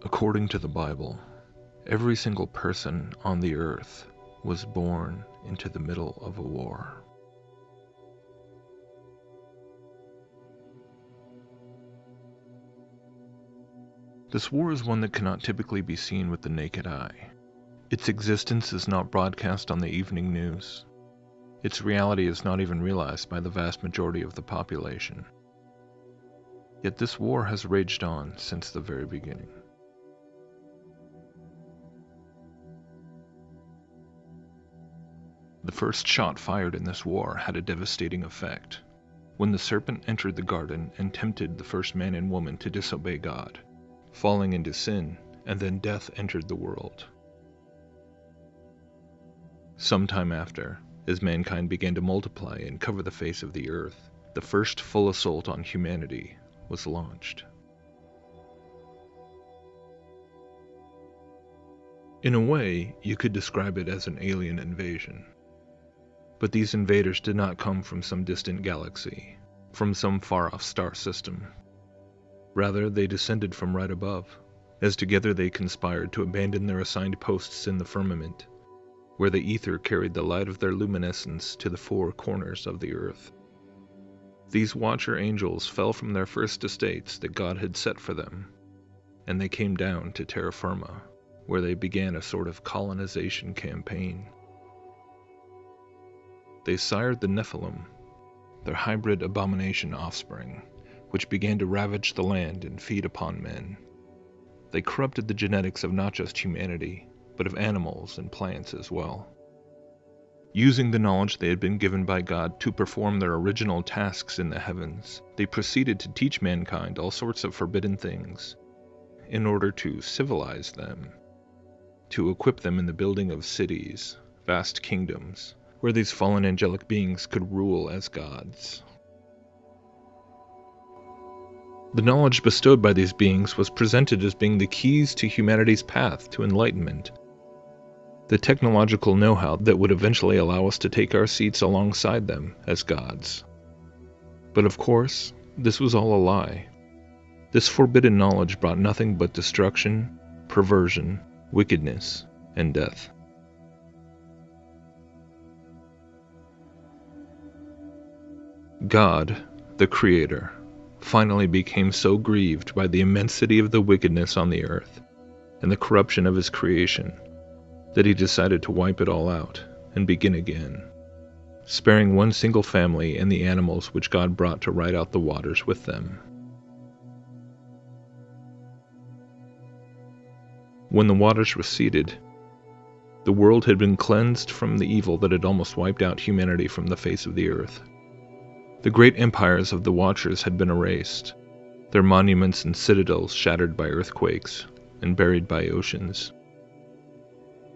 According to the Bible, every single person on the earth was born into the middle of a war. This war is one that cannot typically be seen with the naked eye. Its existence is not broadcast on the evening news. Its reality is not even realized by the vast majority of the population. Yet this war has raged on since the very beginning. The first shot fired in this war had a devastating effect, when the serpent entered the garden and tempted the first man and woman to disobey God, falling into sin, and then death entered the world. Sometime after, as mankind began to multiply and cover the face of the earth, the first full assault on humanity was launched. In a way, you could describe it as an alien invasion. But these invaders did not come from some distant galaxy, from some far-off star system. Rather, they descended from right above, as together they conspired to abandon their assigned posts in the firmament, where the ether carried the light of their luminescence to the four corners of the earth. These watcher angels fell from their first estates that God had set for them, and they came down to terra firma, where they began a sort of colonization campaign. They sired the Nephilim, their hybrid abomination offspring, which began to ravage the land and feed upon men. They corrupted the genetics of not just humanity, but of animals and plants as well. Using the knowledge they had been given by God to perform their original tasks in the heavens, they proceeded to teach mankind all sorts of forbidden things, in order to civilize them, to equip them in the building of cities, vast kingdoms, where these fallen angelic beings could rule as gods. The knowledge bestowed by these beings was presented as being the keys to humanity's path to enlightenment, the technological know-how that would eventually allow us to take our seats alongside them as gods. But of course, this was all a lie. This forbidden knowledge brought nothing but destruction, perversion, wickedness, and death. God, the Creator, finally became so grieved by the immensity of the wickedness on the earth and the corruption of his creation that he decided to wipe it all out and begin again, sparing one single family and the animals which God brought to ride out the waters with them. When the waters receded, the world had been cleansed from the evil that had almost wiped out humanity from the face of the earth. The great empires of the Watchers had been erased, their monuments and citadels shattered by earthquakes and buried by oceans.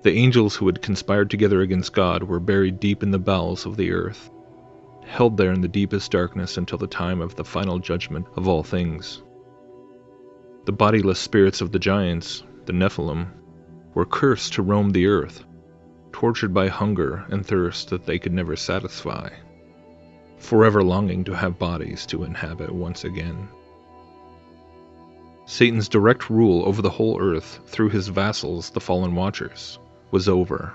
The angels who had conspired together against God were buried deep in the bowels of the earth, held there in the deepest darkness until the time of the final judgment of all things. The bodiless spirits of the giants, the Nephilim, were cursed to roam the earth, tortured by hunger and thirst that they could never satisfy, forever longing to have bodies to inhabit once again. Satan's direct rule over the whole earth through his vassals, the fallen Watchers, was over.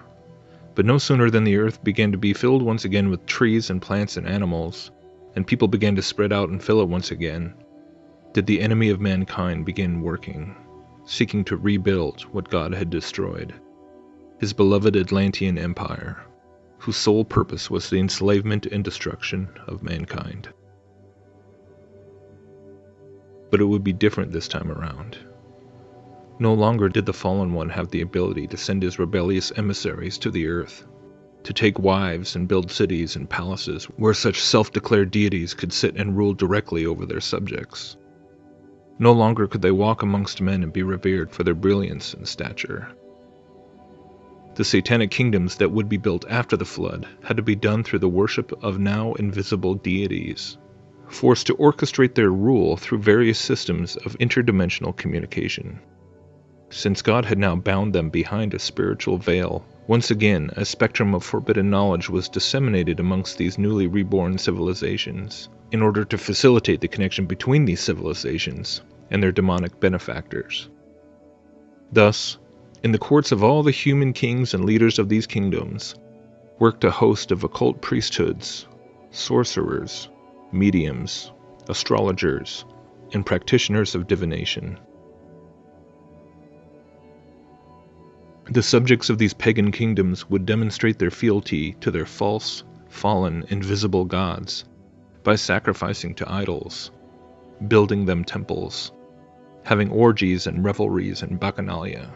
But no sooner than the earth began to be filled once again with trees and plants and animals, and people began to spread out and fill it once again, did the enemy of mankind begin working, seeking to rebuild what God had destroyed, his beloved Atlantean Empire, whose sole purpose was the enslavement and destruction of mankind. But it would be different this time around. No longer did the Fallen One have the ability to send his rebellious emissaries to the earth, to take wives and build cities and palaces where such self-declared deities could sit and rule directly over their subjects. No longer could they walk amongst men and be revered for their brilliance and stature. The satanic kingdoms that would be built after the flood had to be done through the worship of now invisible deities, forced to orchestrate their rule through various systems of interdimensional communication. Since God had now bound them behind a spiritual veil, once again a spectrum of forbidden knowledge was disseminated amongst these newly reborn civilizations, in order to facilitate the connection between these civilizations and their demonic benefactors. Thus, in the courts of all the human kings and leaders of these kingdoms, worked a host of occult priesthoods, sorcerers, mediums, astrologers, and practitioners of divination. The subjects of these pagan kingdoms would demonstrate their fealty to their false, fallen, invisible gods by sacrificing to idols, building them temples, having orgies and revelries and bacchanalia.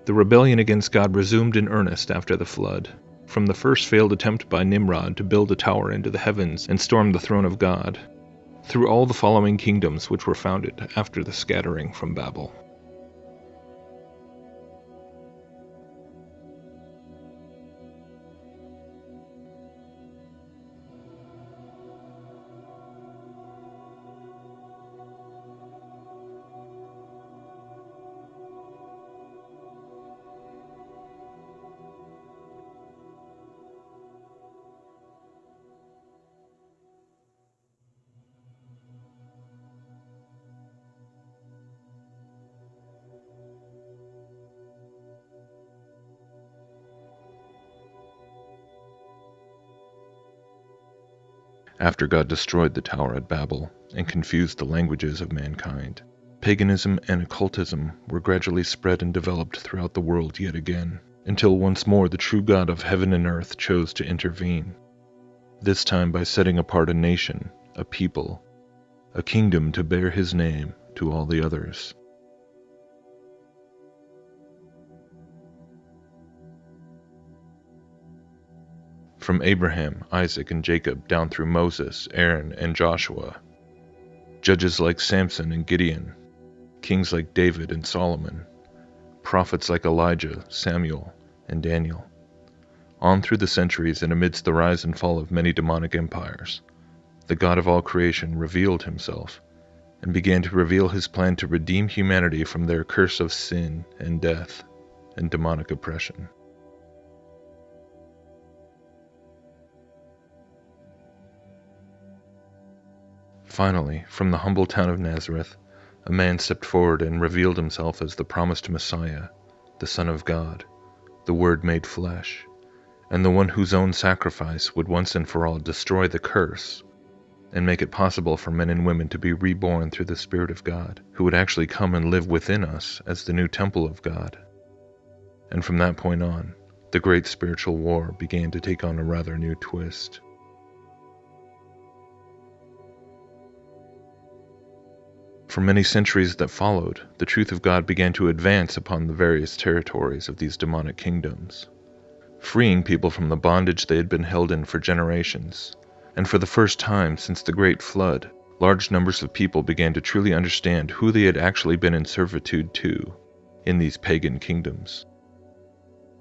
The rebellion against God resumed in earnest after the flood, from the first failed attempt by Nimrod to build a tower into the heavens and storm the throne of God, through all the following kingdoms which were founded after the scattering from Babel. After God destroyed the tower at Babel and confused the languages of mankind, paganism and occultism were gradually spread and developed throughout the world yet again, until once more the true God of heaven and earth chose to intervene, this time by setting apart a nation, a people, a kingdom to bear his name to all the others. From Abraham, Isaac, and Jacob down through Moses, Aaron, and Joshua, judges like Samson and Gideon, kings like David and Solomon, prophets like Elijah, Samuel, and Daniel, on through the centuries and amidst the rise and fall of many demonic empires, the God of all creation revealed himself and began to reveal his plan to redeem humanity from their curse of sin and death and demonic oppression. Finally, from the humble town of Nazareth, a man stepped forward and revealed himself as the promised Messiah, the Son of God, the Word made flesh, and the one whose own sacrifice would once and for all destroy the curse and make it possible for men and women to be reborn through the Spirit of God, who would actually come and live within us as the new temple of God. And from that point on, the great spiritual war began to take on a rather new twist. For many centuries that followed, the truth of God began to advance upon the various territories of these demonic kingdoms, freeing people from the bondage they had been held in for generations. And for the first time since the Great Flood, large numbers of people began to truly understand who they had actually been in servitude to in these pagan kingdoms.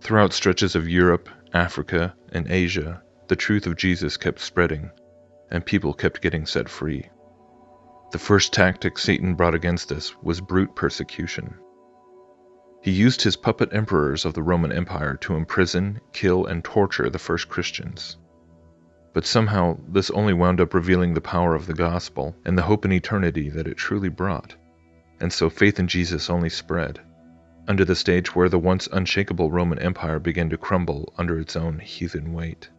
Throughout stretches of Europe, Africa, and Asia, the truth of Jesus kept spreading, and people kept getting set free. The first tactic Satan brought against us was brute persecution. He used his puppet emperors of the Roman Empire to imprison, kill, and torture the first Christians. But somehow this only wound up revealing the power of the gospel and the hope in eternity that it truly brought, and so faith in Jesus only spread, under the stage where the once unshakable Roman Empire began to crumble under its own heathen weight.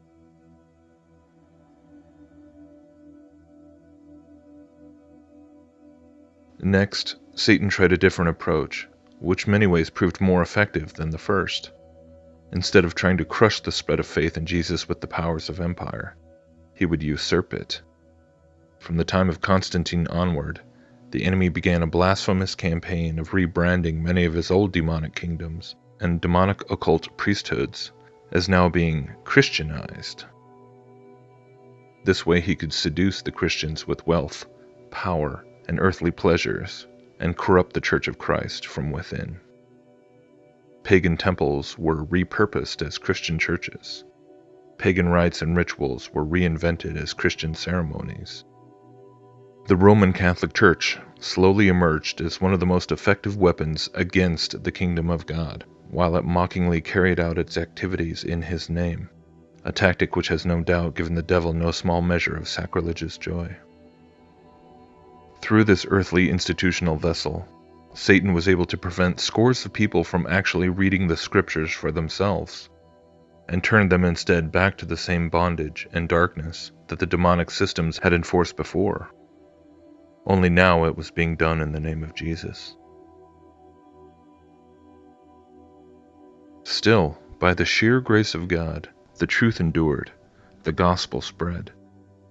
Next, Satan tried a different approach, which in many ways proved more effective than the first. Instead of trying to crush the spread of faith in Jesus with the powers of empire, he would usurp it. From the time of Constantine onward, the enemy began a blasphemous campaign of rebranding many of his old demonic kingdoms and demonic occult priesthoods as now being Christianized. This way he could seduce the Christians with wealth, power, and earthly pleasures, and corrupt the Church of Christ from within. Pagan temples were repurposed as Christian churches. Pagan rites and rituals were reinvented as Christian ceremonies. The Roman Catholic Church slowly emerged as one of the most effective weapons against the kingdom of God, while it mockingly carried out its activities in his name, a tactic which has no doubt given the devil no small measure of sacrilegious joy. Through this earthly institutional vessel, Satan was able to prevent scores of people from actually reading the scriptures for themselves, and turned them instead back to the same bondage and darkness that the demonic systems had enforced before. Only now it was being done in the name of Jesus. Still, by the sheer grace of God, the truth endured, the gospel spread,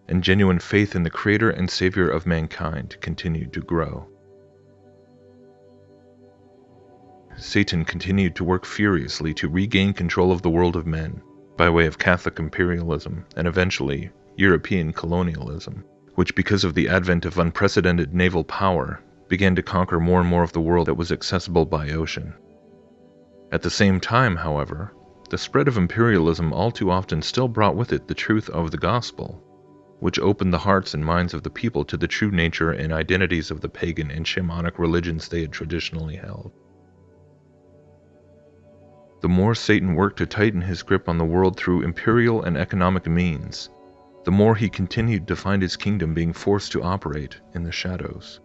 and genuine faith in the Creator and Savior of mankind continued to grow. Satan continued to work furiously to regain control of the world of men by way of Catholic imperialism and eventually European colonialism, which because of the advent of unprecedented naval power began to conquer more and more of the world that was accessible by ocean. At the same time, however, the spread of imperialism all too often still brought with it the truth of the gospel, which opened the hearts and minds of the people to the true nature and identities of the pagan and shamanic religions they had traditionally held. The more Satan worked to tighten his grip on the world through imperial and economic means, the more he continued to find his kingdom being forced to operate in the shadows.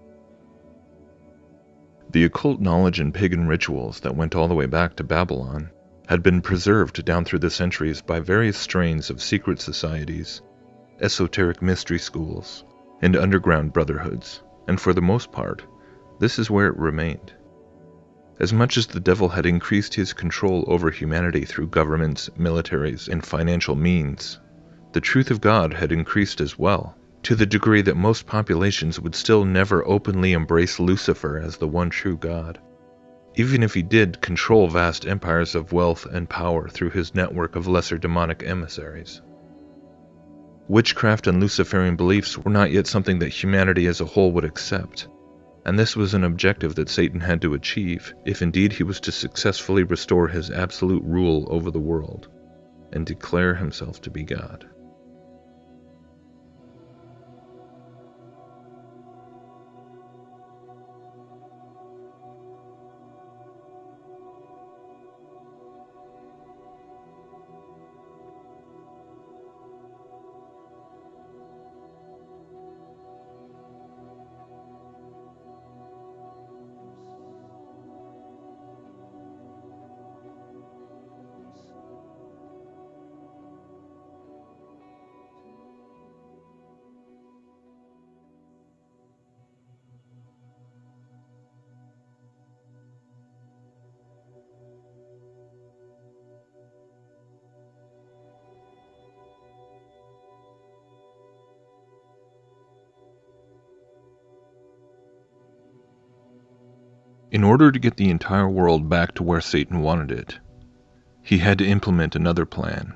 The occult knowledge and pagan rituals that went all the way back to Babylon had been preserved down through the centuries by various strains of secret societies, esoteric mystery schools, and underground brotherhoods, and for the most part, this is where it remained. As much as the devil had increased his control over humanity through governments, militaries, and financial means, the truth of God had increased as well, to the degree that most populations would still never openly embrace Lucifer as the one true God, even if he did control vast empires of wealth and power through his network of lesser demonic emissaries. Witchcraft and Luciferian beliefs were not yet something that humanity as a whole would accept, and this was an objective that Satan had to achieve if indeed he was to successfully restore his absolute rule over the world and declare himself to be God. In order to get the entire world back to where Satan wanted it, he had to implement another plan,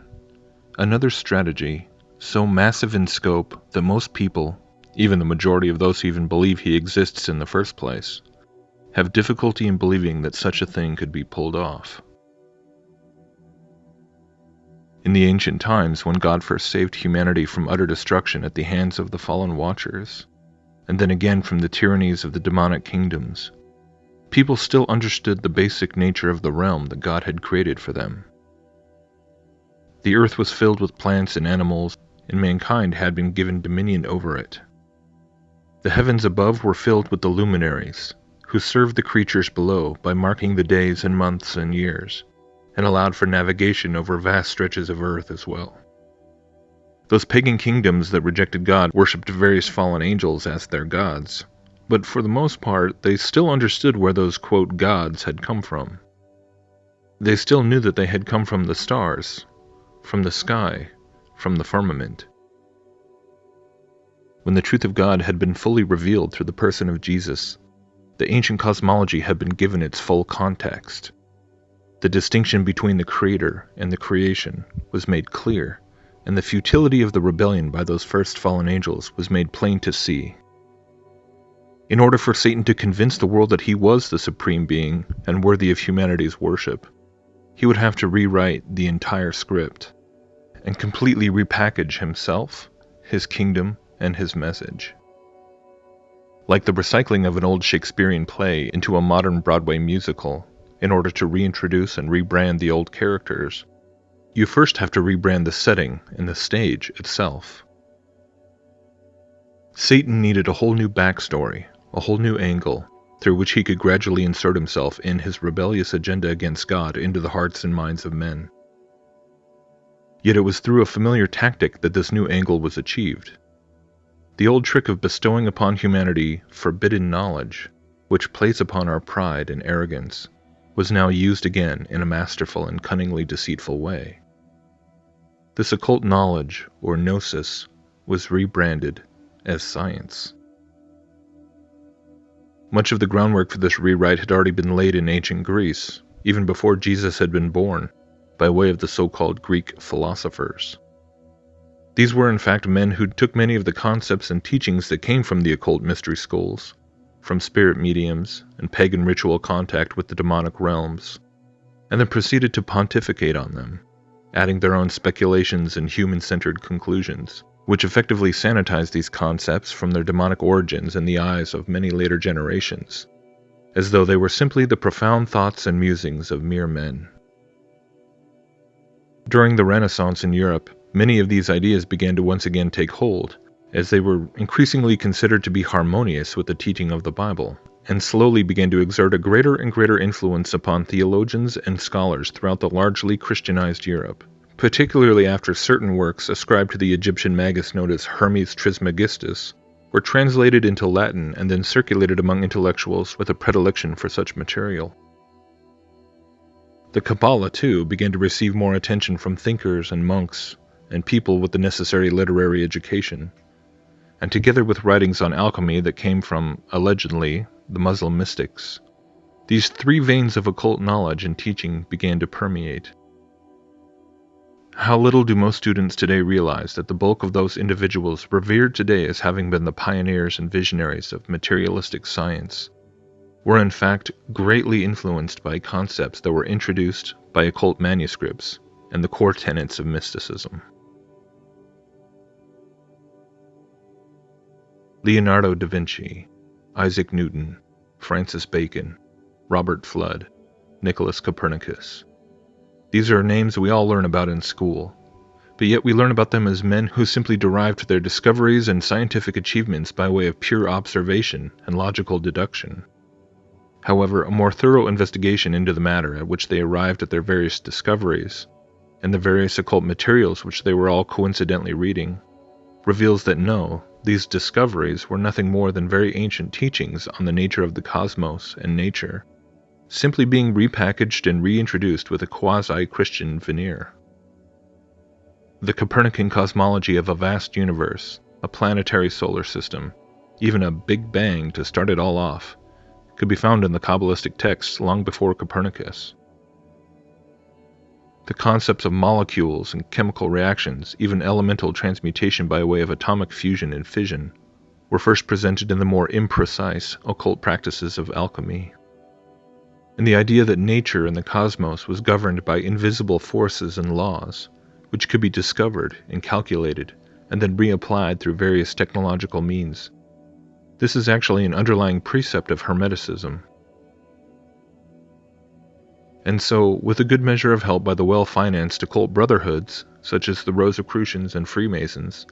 another strategy so massive in scope that most people, even the majority of those who even believe he exists in the first place, have difficulty in believing that such a thing could be pulled off. In the ancient times, when God first saved humanity from utter destruction at the hands of the fallen Watchers, and then again from the tyrannies of the demonic kingdoms, people still understood the basic nature of the realm that God had created for them. The earth was filled with plants and animals, and mankind had been given dominion over it. The heavens above were filled with the luminaries, who served the creatures below by marking the days and months and years, and allowed for navigation over vast stretches of earth as well. Those pagan kingdoms that rejected God worshipped various fallen angels as their gods, but for the most part, they still understood where those, quote, gods had come from. They still knew that they had come from the stars, from the sky, from the firmament. When the truth of God had been fully revealed through the person of Jesus, the ancient cosmology had been given its full context. The distinction between the Creator and the creation was made clear, and the futility of the rebellion by those first fallen angels was made plain to see. In order for Satan to convince the world that he was the supreme being and worthy of humanity's worship, he would have to rewrite the entire script and completely repackage himself, his kingdom, and his message. Like the recycling of an old Shakespearean play into a modern Broadway musical, in order to reintroduce and rebrand the old characters, you first have to rebrand the setting and the stage itself. Satan needed a whole new backstory, a whole new angle, through which he could gradually insert himself in his rebellious agenda against God into the hearts and minds of men. Yet it was through a familiar tactic that this new angle was achieved. The old trick of bestowing upon humanity forbidden knowledge, which plays upon our pride and arrogance, was now used again in a masterful and cunningly deceitful way. This occult knowledge, or gnosis, was rebranded as science. Much of the groundwork for this rewrite had already been laid in ancient Greece, even before Jesus had been born, by way of the so-called Greek philosophers. These were in fact men who took many of the concepts and teachings that came from the occult mystery schools, from spirit mediums and pagan ritual contact with the demonic realms, and then proceeded to pontificate on them, adding their own speculations and human-centered conclusions, which effectively sanitized these concepts from their demonic origins in the eyes of many later generations, as though they were simply the profound thoughts and musings of mere men. During the Renaissance in Europe, many of these ideas began to once again take hold, as they were increasingly considered to be harmonious with the teaching of the Bible, and slowly began to exert a greater and greater influence upon theologians and scholars throughout the largely Christianized Europe, particularly after certain works ascribed to the Egyptian magus known as Hermes Trismegistus were translated into Latin and then circulated among intellectuals with a predilection for such material. The Kabbalah, too, began to receive more attention from thinkers and monks and people with the necessary literary education, and together with writings on alchemy that came from, allegedly, the Muslim mystics, these three veins of occult knowledge and teaching began to permeate. How little do most students today realize that the bulk of those individuals revered today as having been the pioneers and visionaries of materialistic science were in fact greatly influenced by concepts that were introduced by occult manuscripts and the core tenets of mysticism. Leonardo da Vinci, Isaac Newton, Francis Bacon, Robert Fludd, Nicholas Copernicus. These are names we all learn about in school, but yet we learn about them as men who simply derived their discoveries and scientific achievements by way of pure observation and logical deduction. However, a more thorough investigation into the matter at which they arrived at their various discoveries, and the various occult materials which they were all coincidentally reading, reveals that no, these discoveries were nothing more than very ancient teachings on the nature of the cosmos and nature, simply being repackaged and reintroduced with a quasi-Christian veneer. The Copernican cosmology of a vast universe, a planetary solar system, even a Big Bang to start it all off, could be found in the Kabbalistic texts long before Copernicus. The concepts of molecules and chemical reactions, even elemental transmutation by way of atomic fusion and fission, were first presented in the more imprecise occult practices of alchemy. And the idea that nature and the cosmos was governed by invisible forces and laws, which could be discovered and calculated, and then reapplied through various technological means. This is actually an underlying precept of Hermeticism. And so, with a good measure of help by the well-financed occult brotherhoods, such as the Rosicrucians and Freemasons,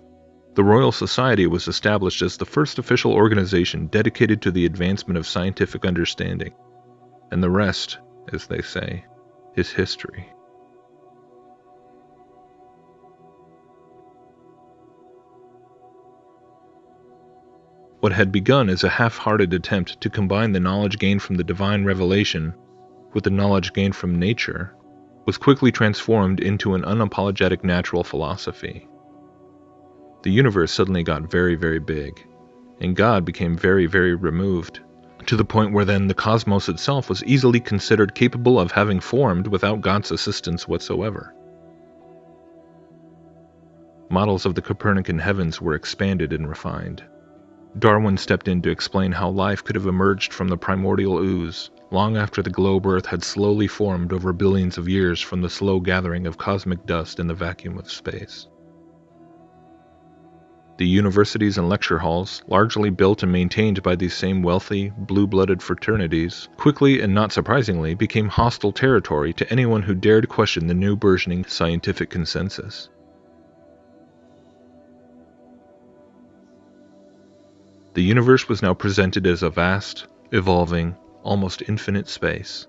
the Royal Society was established as the first official organization dedicated to the advancement of scientific understanding. And the rest, as they say, is history. What had begun as a half-hearted attempt to combine the knowledge gained from the divine revelation with the knowledge gained from nature was quickly transformed into an unapologetic natural philosophy. The universe suddenly got very, very big, and God became very, very removed, to the point where then the cosmos itself was easily considered capable of having formed without God's assistance whatsoever. Models of the Copernican heavens were expanded and refined. Darwin stepped in to explain how life could have emerged from the primordial ooze, long after the globe Earth had slowly formed over billions of years from the slow gathering of cosmic dust in the vacuum of space. The universities and lecture halls, largely built and maintained by these same wealthy, blue-blooded fraternities, quickly and not surprisingly became hostile territory to anyone who dared question the new burgeoning scientific consensus. The universe was now presented as a vast, evolving, almost infinite space,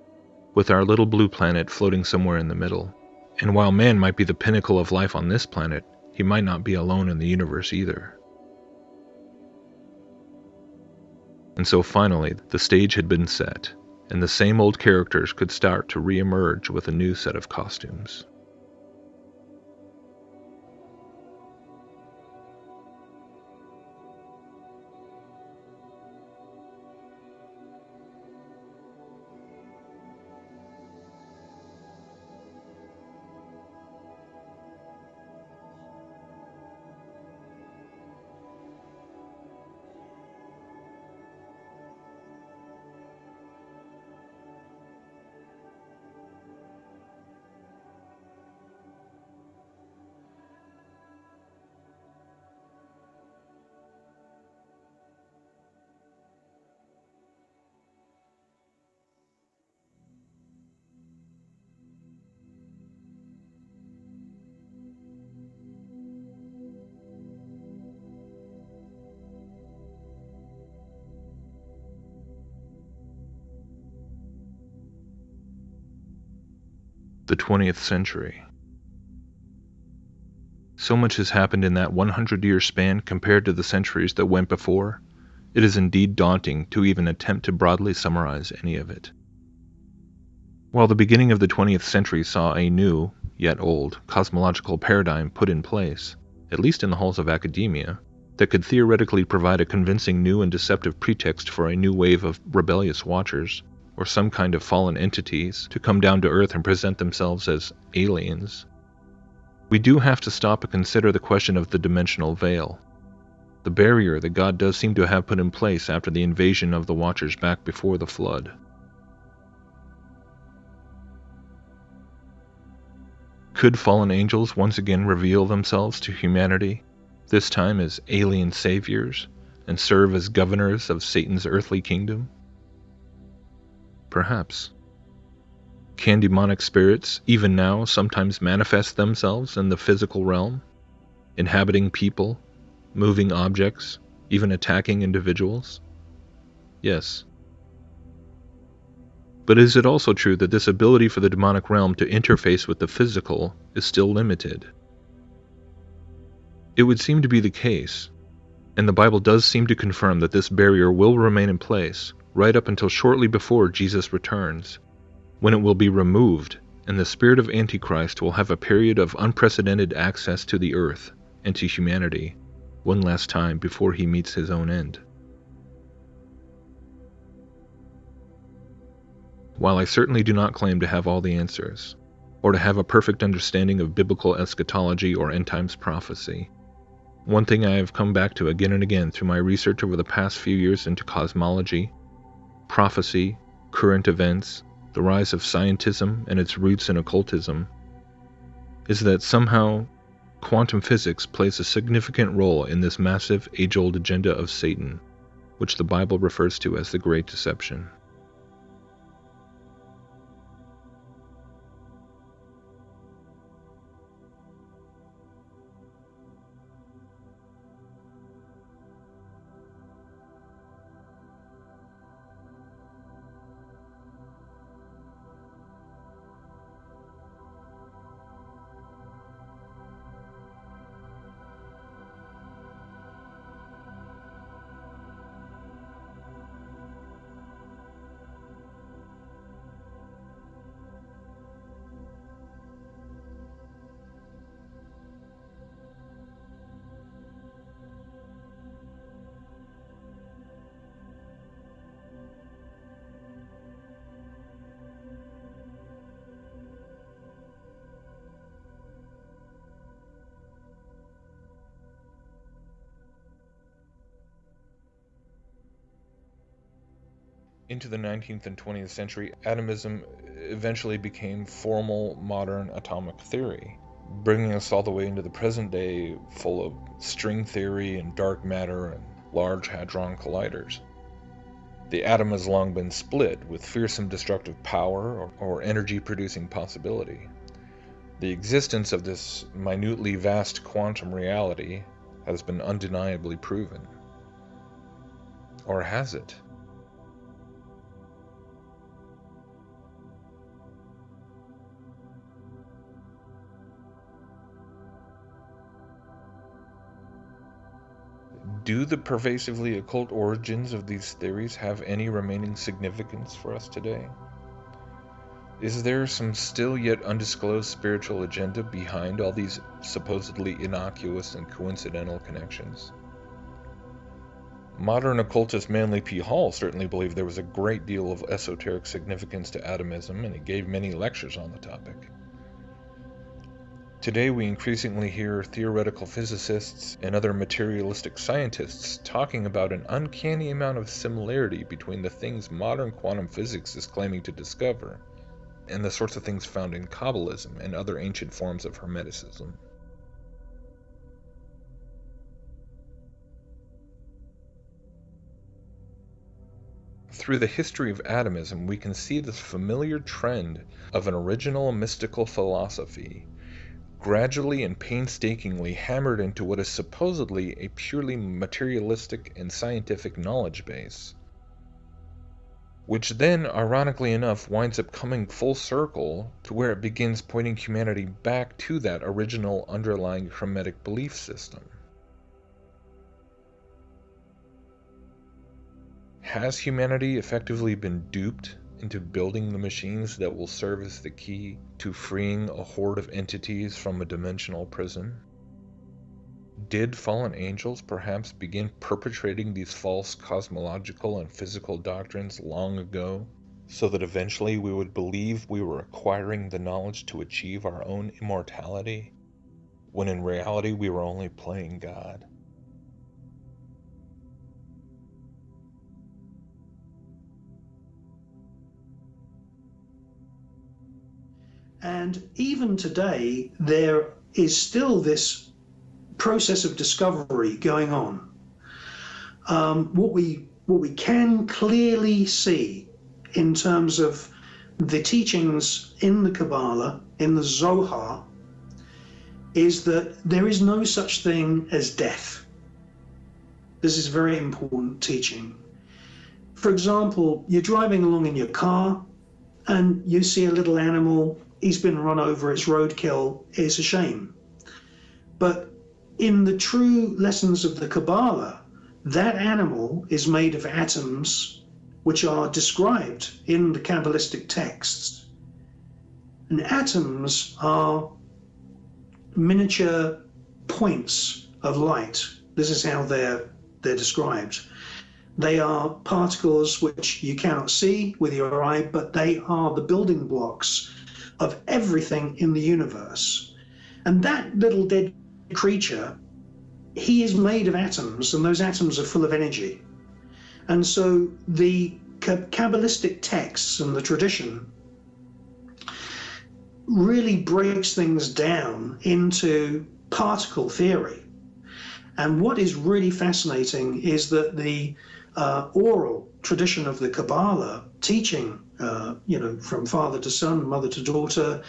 with our little blue planet floating somewhere in the middle. And while man might be the pinnacle of life on this planet, he might not be alone in the universe either. And so finally, the stage had been set, and the same old characters could start to re-emerge with a new set of costumes. The 20th century. So much has happened in that 100-year span compared to the centuries that went before, it is indeed daunting to even attempt to broadly summarize any of it. While the beginning of the 20th century saw a new, yet old, cosmological paradigm put in place, at least in the halls of academia, that could theoretically provide a convincing new and deceptive pretext for a new wave of rebellious watchers, or some kind of fallen entities to come down to Earth and present themselves as aliens, we do have to stop and consider the question of the dimensional veil, the barrier that God does seem to have put in place after the invasion of the Watchers back before the flood. Could fallen angels once again reveal themselves to humanity, this time as alien saviors, and serve as governors of Satan's earthly kingdom? Perhaps. Can demonic spirits, even now, sometimes manifest themselves in the physical realm, inhabiting people, moving objects, even attacking individuals? Yes. But is it also true that this ability for the demonic realm to interface with the physical is still limited? It would seem to be the case, and the Bible does seem to confirm that this barrier will remain in place right up until shortly before Jesus returns, when it will be removed and the spirit of Antichrist will have a period of unprecedented access to the earth and to humanity one last time before he meets his own end. While I certainly do not claim to have all the answers, or to have a perfect understanding of biblical eschatology or end times prophecy, one thing I have come back to again and again through my research over the past few years into cosmology, prophecy, current events, the rise of scientism and its roots in occultism, is that somehow quantum physics plays a significant role in this massive age-old agenda of Satan, which the Bible refers to as the Great Deception. Into the 19th and 20th century, atomism eventually became formal modern atomic theory, bringing us all the way into the present day full of string theory and dark matter and large hadron colliders. The atom has long been split with fearsome destructive power or energy-producing possibility. The existence of this minutely vast quantum reality has been undeniably proven. Or has it? Do the pervasively occult origins of these theories have any remaining significance for us today? Is there some still yet undisclosed spiritual agenda behind all these supposedly innocuous and coincidental connections? Modern occultist Manly P. Hall certainly believed there was a great deal of esoteric significance to atomism, and he gave many lectures on the topic. Today we increasingly hear theoretical physicists and other materialistic scientists talking about an uncanny amount of similarity between the things modern quantum physics is claiming to discover and the sorts of things found in Kabbalism and other ancient forms of Hermeticism. Through the history of atomism, we can see this familiar trend of an original mystical philosophy gradually and painstakingly hammered into what is supposedly a purely materialistic and scientific knowledge base, which then, ironically enough, winds up coming full circle to where it begins pointing humanity back to that original underlying Hermetic belief system. Has humanity effectively been duped into building the machines that will serve as the key to freeing a horde of entities from a dimensional prison? Did fallen angels perhaps begin perpetrating these false cosmological and physical doctrines long ago, so that eventually we would believe we were acquiring the knowledge to achieve our own immortality, when in reality we were only playing God? And even today, there is still this process of discovery going on. What we can clearly see in terms of the teachings in the Kabbalah, in the Zohar, is that there is no such thing as death. This is very important teaching. For example, you're driving along in your car and you see a little animal. He's been run over, it's roadkill, it's a shame. But in the true lessons of the Kabbalah, that animal is made of atoms which are described in the Kabbalistic texts. And atoms are miniature points of light. This is how they're described. They are particles which you cannot see with your eye, but they are the building blocks of everything in the universe. And that little dead creature, he is made of atoms, and those atoms are full of energy. And so the Kabbalistic texts and the tradition really breaks things down into particle theory. And what is really fascinating is that the oral tradition of the Kabbalah, teaching from father to son, mother to daughter,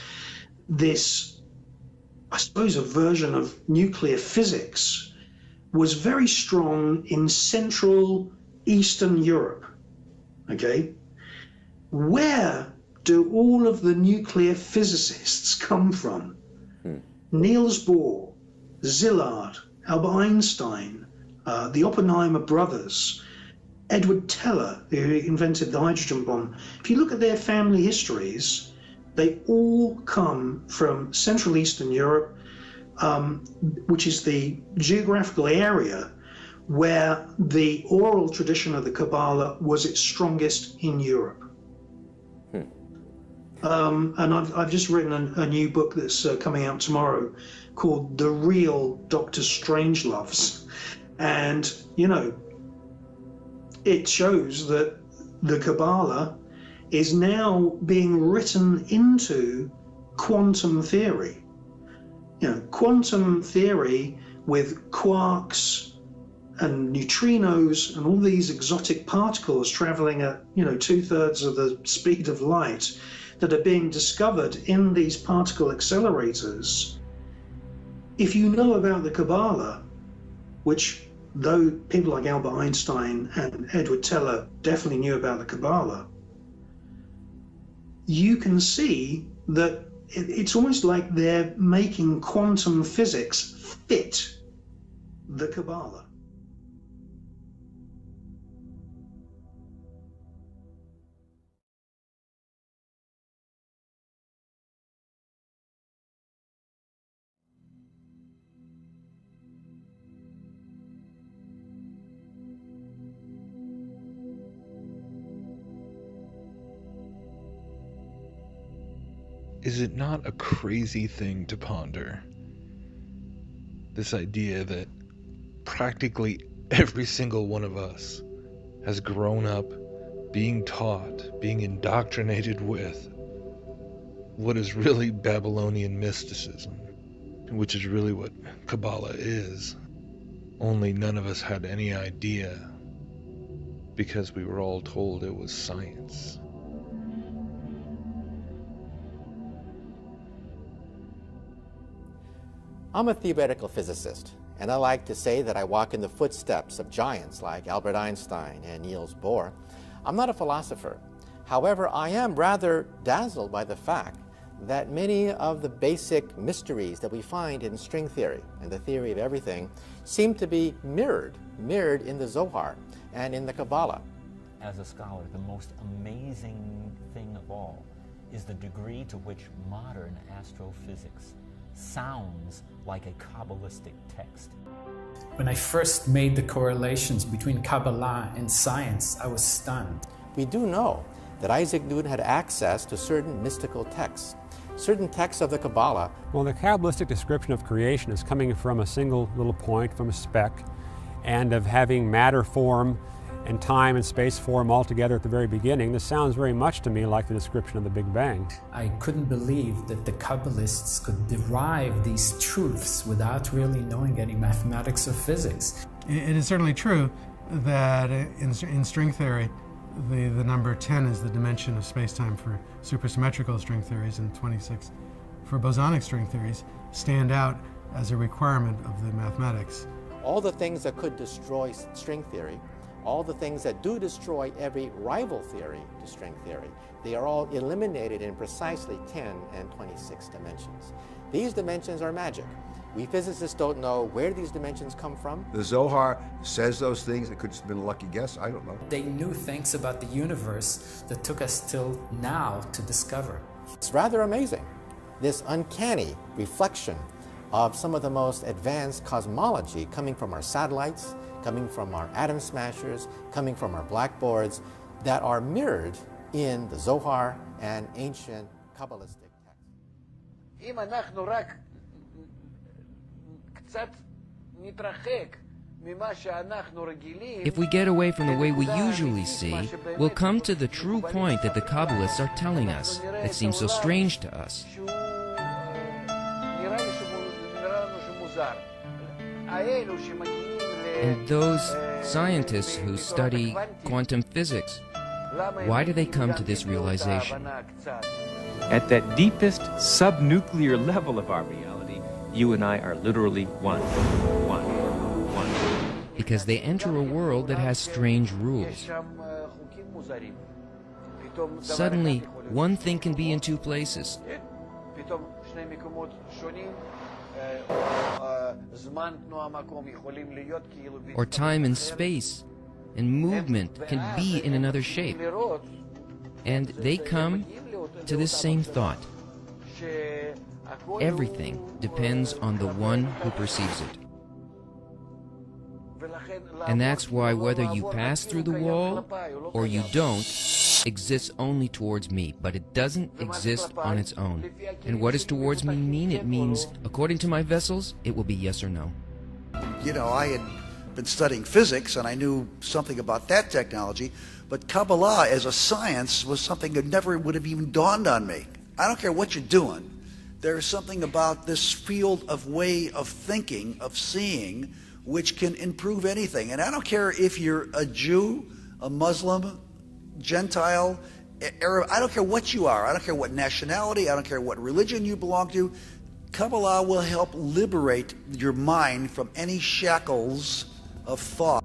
this, I suppose, a version of nuclear physics, was very strong in Central Eastern Europe. Okay? Where do all of the nuclear physicists come from? Niels Bohr, Szilard, Albert Einstein, the Oppenheimer brothers, Edward Teller, who invented the hydrogen bomb. If you look at their family histories, they all come from Central Eastern Europe, which is the geographical area where the oral tradition of the Kabbalah was its strongest in Europe. And I've just written a new book that's coming out tomorrow called The Real Dr. Strangeloves. And, it shows that the Kabbalah is now being written into quantum theory. Quantum theory with quarks and neutrinos and all these exotic particles traveling at, 2/3 of the speed of light that are being discovered in these particle accelerators. If you know about the Kabbalah, which though people like Albert Einstein and Edward Teller definitely knew about the Kabbalah, you can see that it's almost like they're making quantum physics fit the Kabbalah. Is it not a crazy thing to ponder? This idea that practically every single one of us has grown up being taught, being indoctrinated with what is really Babylonian mysticism, which is really what Kabbalah is. Only none of us had any idea because we were all told it was science. I'm a theoretical physicist, and I like to say that I walk in the footsteps of giants like Albert Einstein and Niels Bohr. I'm not a philosopher. However, I am rather dazzled by the fact that many of the basic mysteries that we find in string theory and the theory of everything seem to be mirrored in the Zohar and in the Kabbalah. As a scholar, the most amazing thing of all is the degree to which modern astrophysics sounds like a Kabbalistic text. When I first made the correlations between Kabbalah and science, I was stunned. We do know that Isaac Newton had access to certain mystical texts, certain texts of the Kabbalah. Well, the Kabbalistic description of creation is coming from a single little point, from a speck, and of having matter form and time and space form all together at the very beginning. This sounds very much to me like the description of the Big Bang. I couldn't believe that the Kabbalists could derive these truths without really knowing any mathematics or physics. It is certainly true that in string theory, the number 10 is the dimension of space-time for supersymmetrical string theories, and 26 for bosonic string theories stand out as a requirement of the mathematics. All the things that could destroy string theory, all the things that do destroy every rival theory to string theory, they are all eliminated in precisely 10 and 26 dimensions. These dimensions are magic. We physicists don't know where these dimensions come from. The Zohar says those things. It could have been a lucky guess. I don't know. They knew things about the universe that took us till now to discover. It's rather amazing, this uncanny reflection of some of the most advanced cosmology coming from our satellites, coming from our atom smashers, coming from our blackboards, that are mirrored in the Zohar and ancient Kabbalistic texts. If we get away from the way we usually see, we'll come to the true point that the Kabbalists are telling us, that seems so strange to us. And those scientists who study quantum physics, why do they come to this realization? At that deepest subnuclear level of our reality, you and I are literally one. Because they enter a world that has strange rules. Suddenly, one thing can be in two places. Or time and space and movement can be in another shape. And they come to this same thought. Everything depends on the one who perceives it. And that's why whether you pass through the wall or you don't exists only towards me, but it doesn't exist on its own. And what does towards me mean? It means, according to my vessels, it will be yes or no. You know, I had been studying physics and I knew something about that technology, but Kabbalah as a science was something that never would have even dawned on me. I don't care what you're doing. There's something about this field of way of thinking, of seeing, which can improve anything. And I don't care if you're a Jew, a Muslim, Gentile, Arab, I don't care what you are. I don't care what nationality, I don't care what religion you belong to. Kabbalah will help liberate your mind from any shackles of thought.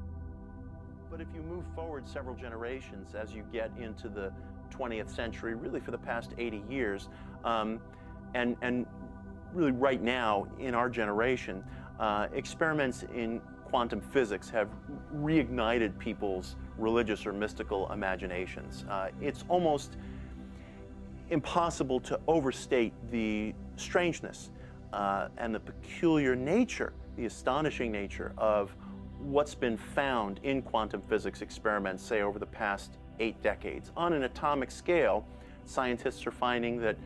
But if you move forward several generations as you get into the 20th century, really for the past 80 years, and really right now in our generation, experiments in quantum physics have reignited people's religious or mystical imaginations. It's almost impossible to overstate the strangeness and the peculiar nature, the astonishing nature of what's been found in quantum physics experiments, say, over the past 8 decades. On an atomic scale, scientists are finding that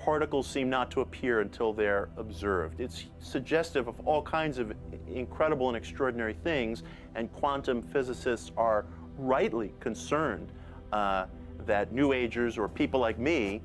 particles seem not to appear until they're observed. It's suggestive of all kinds of incredible and extraordinary things, and quantum physicists are rightly concerned that New Agers or people like me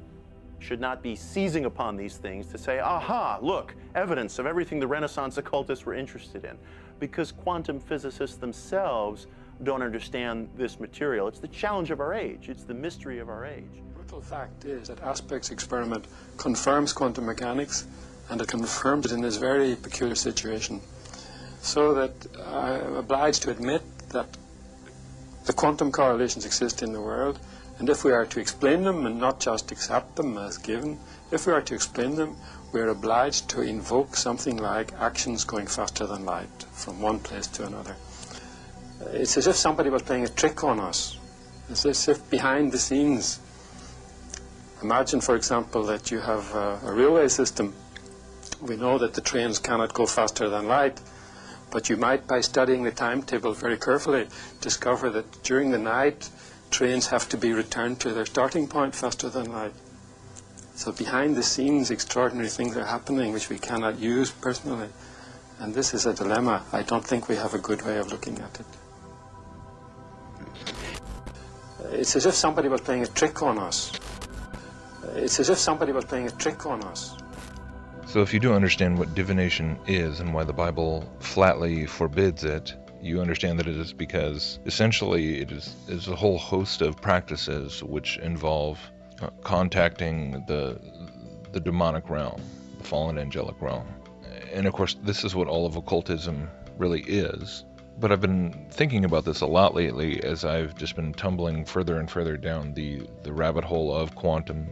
should not be seizing upon these things to say, aha, look, evidence of everything the Renaissance occultists were interested in. Because quantum physicists themselves don't understand this material. It's the challenge of our age. It's the mystery of our age. The brutal fact is that Aspect's experiment confirms quantum mechanics, and it confirms it in this very peculiar situation. So that I'm obliged to admit that the quantum correlations exist in the world, and if we are to explain them and not just accept them as given, if we are to explain them, we are obliged to invoke something like actions going faster than light from one place to another. It's as if somebody was playing a trick on us. It's as if behind the scenes, imagine, for example, that you have a railway system. We know that the trains cannot go faster than light, but you might, by studying the timetable very carefully, discover that during the night, trains have to be returned to their starting point faster than light. So behind the scenes, extraordinary things are happening which we cannot use personally. And this is a dilemma. I don't think we have a good way of looking at it. It's as if somebody was playing a trick on us. It's as if somebody was playing a trick on us. So if you do understand what divination is and why the Bible flatly forbids it, you understand that it is because essentially it is a whole host of practices which involve contacting the demonic realm, the fallen angelic realm. And of course, this is what all of occultism really is. But I've been thinking about this a lot lately as I've just been tumbling further and further down the rabbit hole of quantum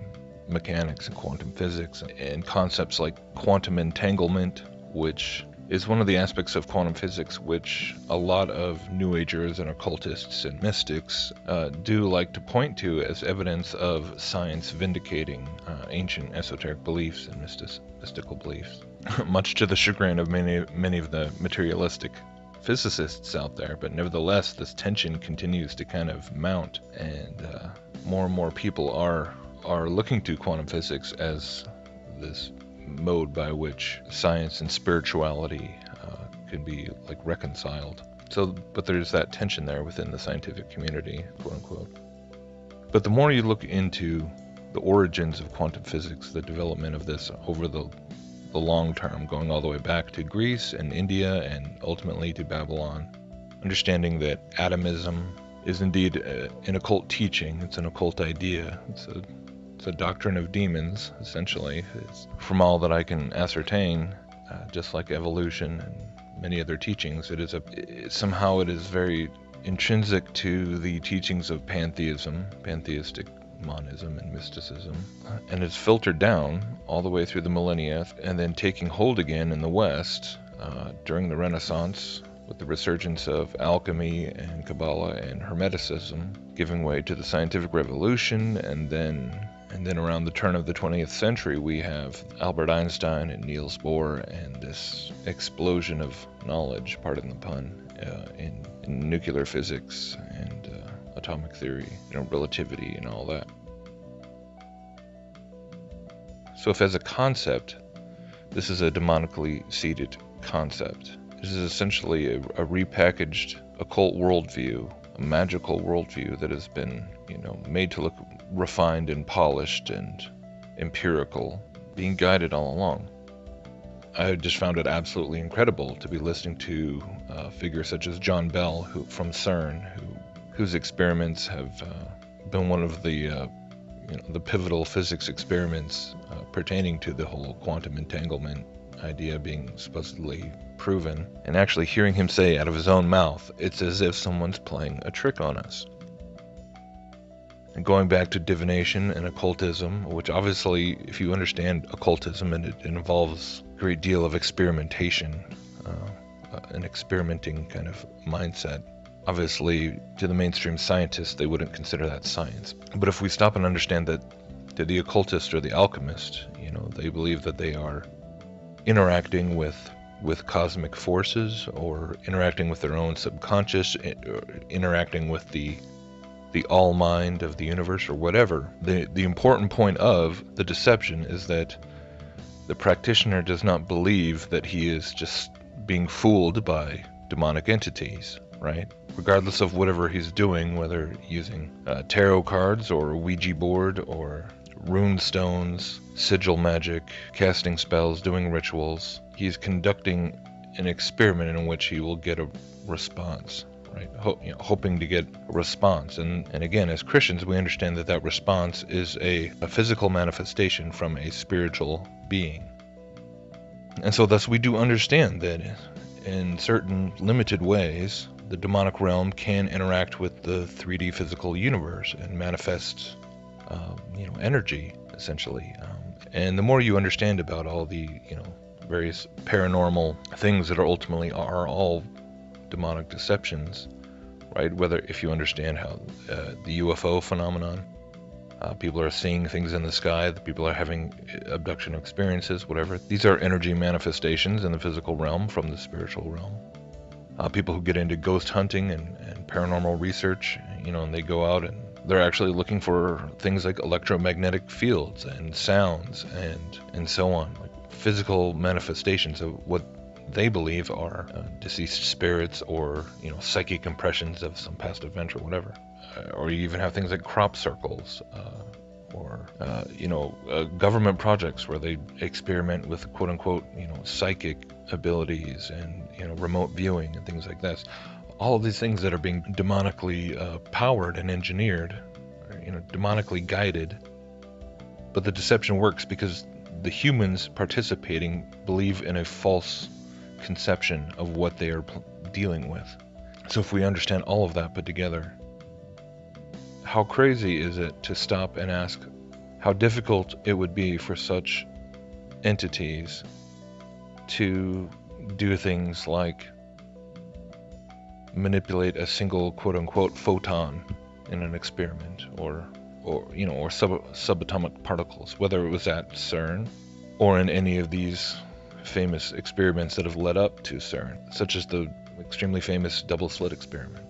mechanics and quantum physics and concepts like quantum entanglement, which is one of the aspects of quantum physics which a lot of New Agers and occultists and mystics do like to point to as evidence of science vindicating ancient esoteric beliefs and mystical beliefs, much to the chagrin of many of the materialistic physicists out there. But nevertheless, this tension continues to kind of mount, and more people are looking to quantum physics as this mode by which science and spirituality could be like reconciled. So, but there's that tension there within the scientific community, quote unquote. But the more you look into the origins of quantum physics, the development of this over the long term, going all the way back to Greece and India and ultimately to Babylon, understanding that atomism is indeed an occult teaching, it's an occult idea, it's a doctrine of demons, essentially. From all that I can ascertain, just like evolution and many other teachings, somehow it is very intrinsic to the teachings of pantheism, pantheistic monism and mysticism, and it's filtered down all the way through the millennia, and then taking hold again in the West during the Renaissance with the resurgence of alchemy and Kabbalah and Hermeticism, giving way to the scientific revolution, and then around the turn of the 20th century, we have Albert Einstein and Niels Bohr and this explosion of knowledge, pardon the pun, in nuclear physics and atomic theory, relativity and all that. So if as a concept, this is a demonically seeded concept, this is essentially a repackaged occult worldview, a magical worldview that has been, made to look refined and polished and empirical, being guided all along. I just found it absolutely incredible to be listening to figures such as John Bell, from CERN, whose experiments have been one of the pivotal physics experiments pertaining to the whole quantum entanglement idea being supposedly proven, and actually hearing him say out of his own mouth, it's as if someone's playing a trick on us. And going back to divination and occultism, which obviously, if you understand occultism, and it involves a great deal of experimentation, an experimenting kind of mindset. Obviously, to the mainstream scientists, they wouldn't consider that science. But if we stop and understand that the occultist or the alchemist, they believe that they are interacting with cosmic forces, or interacting with their own subconscious, or interacting with the the all mind of the universe or whatever. The important point of the deception is that the practitioner does not believe that he is just being fooled by demonic entities, right? Regardless of whatever he's doing, whether using tarot cards or a Ouija board or rune stones, sigil magic, casting spells, doing rituals, he's conducting an experiment in which he will get a response, right? Hoping to get a response. And again, as Christians, we understand that that response is a physical manifestation from a spiritual being. And so thus we do understand that in certain limited ways, the demonic realm can interact with the 3D physical universe and manifest, energy, essentially. And the more you understand about all the, various paranormal things that are ultimately are all demonic deceptions, right? Whether if you understand how the UFO phenomenon, people are seeing things in the sky, that people are having abduction experiences, whatever. These are energy manifestations in the physical realm from the spiritual realm. People who get into ghost hunting and paranormal research, and they go out and they're actually looking for things like electromagnetic fields and sounds and so on, like physical manifestations of what they believe are deceased spirits or, psychic impressions of some past event or whatever. Or you even have things like crop circles, or government projects where they experiment with quote unquote, psychic abilities and, remote viewing and things like this. All of these things that are being demonically powered and engineered, or, demonically guided. But the deception works because the humans participating believe in a false conception of what they are dealing with. So if we understand all of that put together, how crazy is it to stop and ask how difficult it would be for such entities to do things like manipulate a single quote-unquote photon in an experiment, or subatomic particles, whether it was at CERN or in any of these famous experiments that have led up to CERN, such as the extremely famous double slit experiment.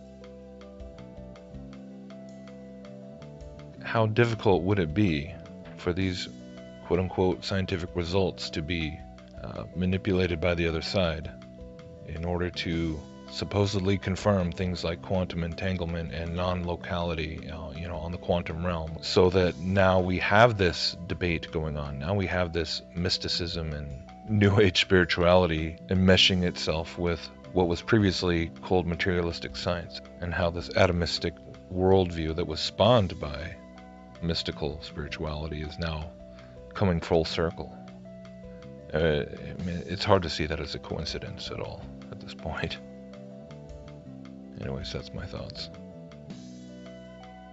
How difficult would it be for these quote-unquote scientific results to be manipulated by the other side in order to supposedly confirm things like quantum entanglement and non-locality, on the quantum realm, so that now we have this debate going on. Now we have this mysticism and New Age spirituality enmeshing itself with what was previously called materialistic science, and how this atomistic worldview that was spawned by mystical spirituality is now coming full circle. It's hard to see that as a coincidence at all at this point. Anyways, that's my thoughts.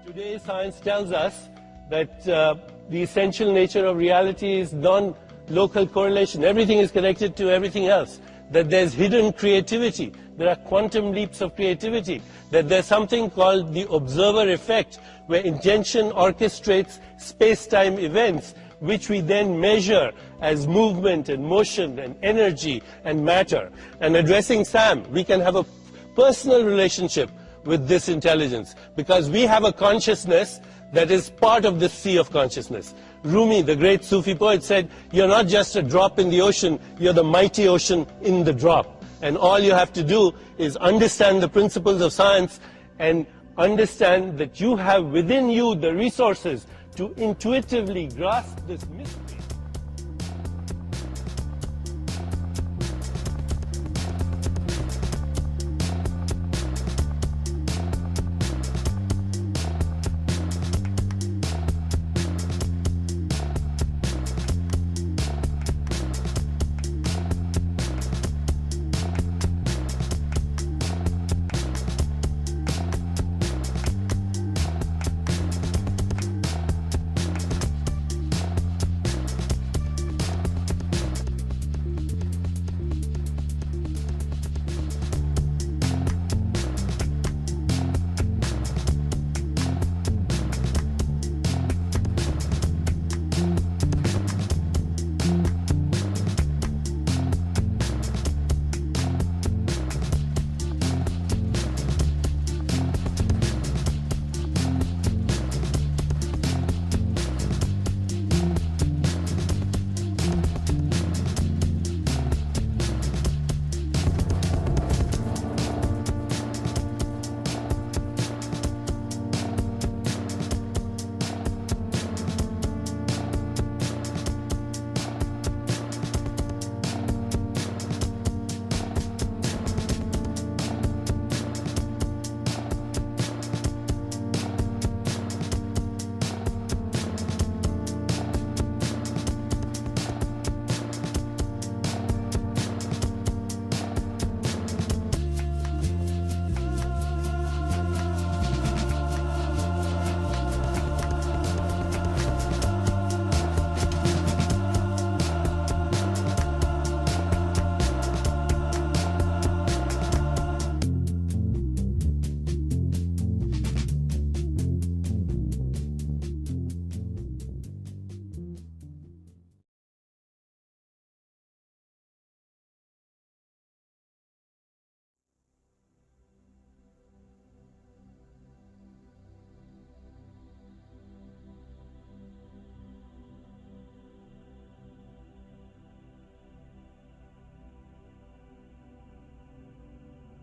Today, science tells us that the essential nature of reality is non-local correlation. Everything is connected to everything else. That there's hidden creativity. There are quantum leaps of creativity. That there's something called the observer effect, where intention orchestrates space-time events, which we then measure as movement and motion and energy and matter. And addressing Sam, we can have a personal relationship with this intelligence, because we have a consciousness that is part of the sea of consciousness. Rumi, the great Sufi poet, said, you're not just a drop in the ocean, you're the mighty ocean in the drop. And all you have to do is understand the principles of science and understand that you have within you the resources to intuitively grasp this mystery.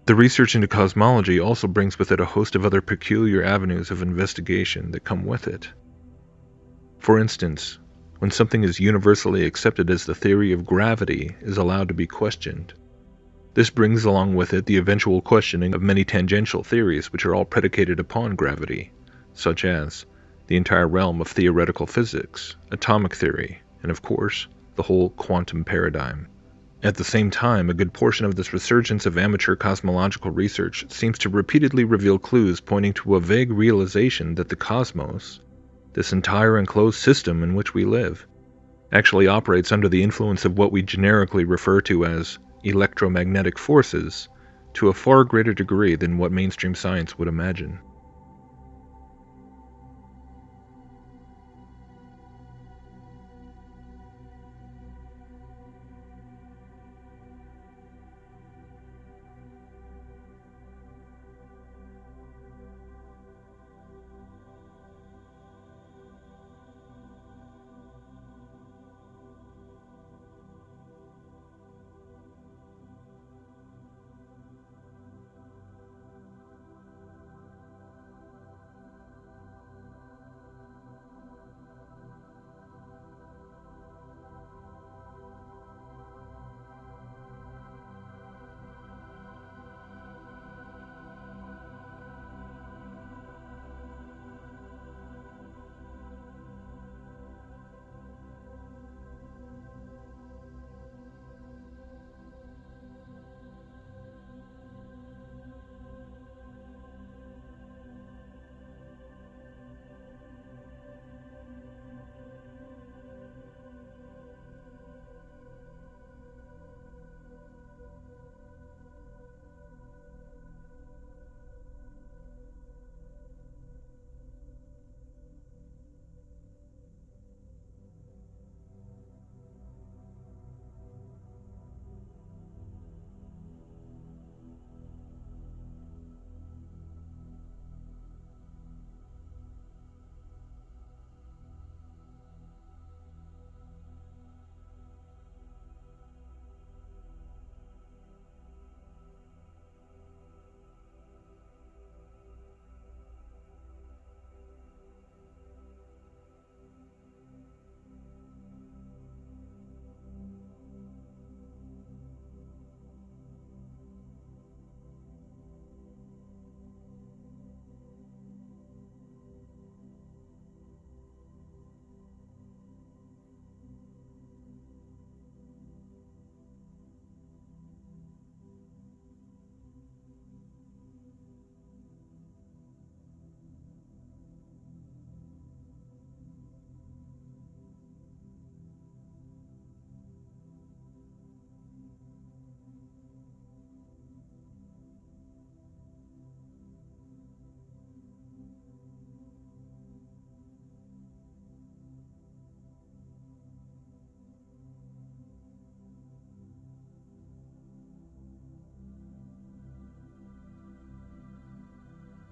The research into cosmology also brings with it a host of other peculiar avenues of investigation that come with it. For instance, when something is universally accepted as the theory of gravity is allowed to be questioned, this brings along with it the eventual questioning of many tangential theories which are all predicated upon gravity, such as the entire realm of theoretical physics, atomic theory, and of course, the whole quantum paradigm. At the same time, a good portion of this resurgence of amateur cosmological research seems to repeatedly reveal clues pointing to a vague realization that the cosmos, this entire enclosed system in which we live, actually operates under the influence of what we generically refer to as electromagnetic forces to a far greater degree than what mainstream science would imagine.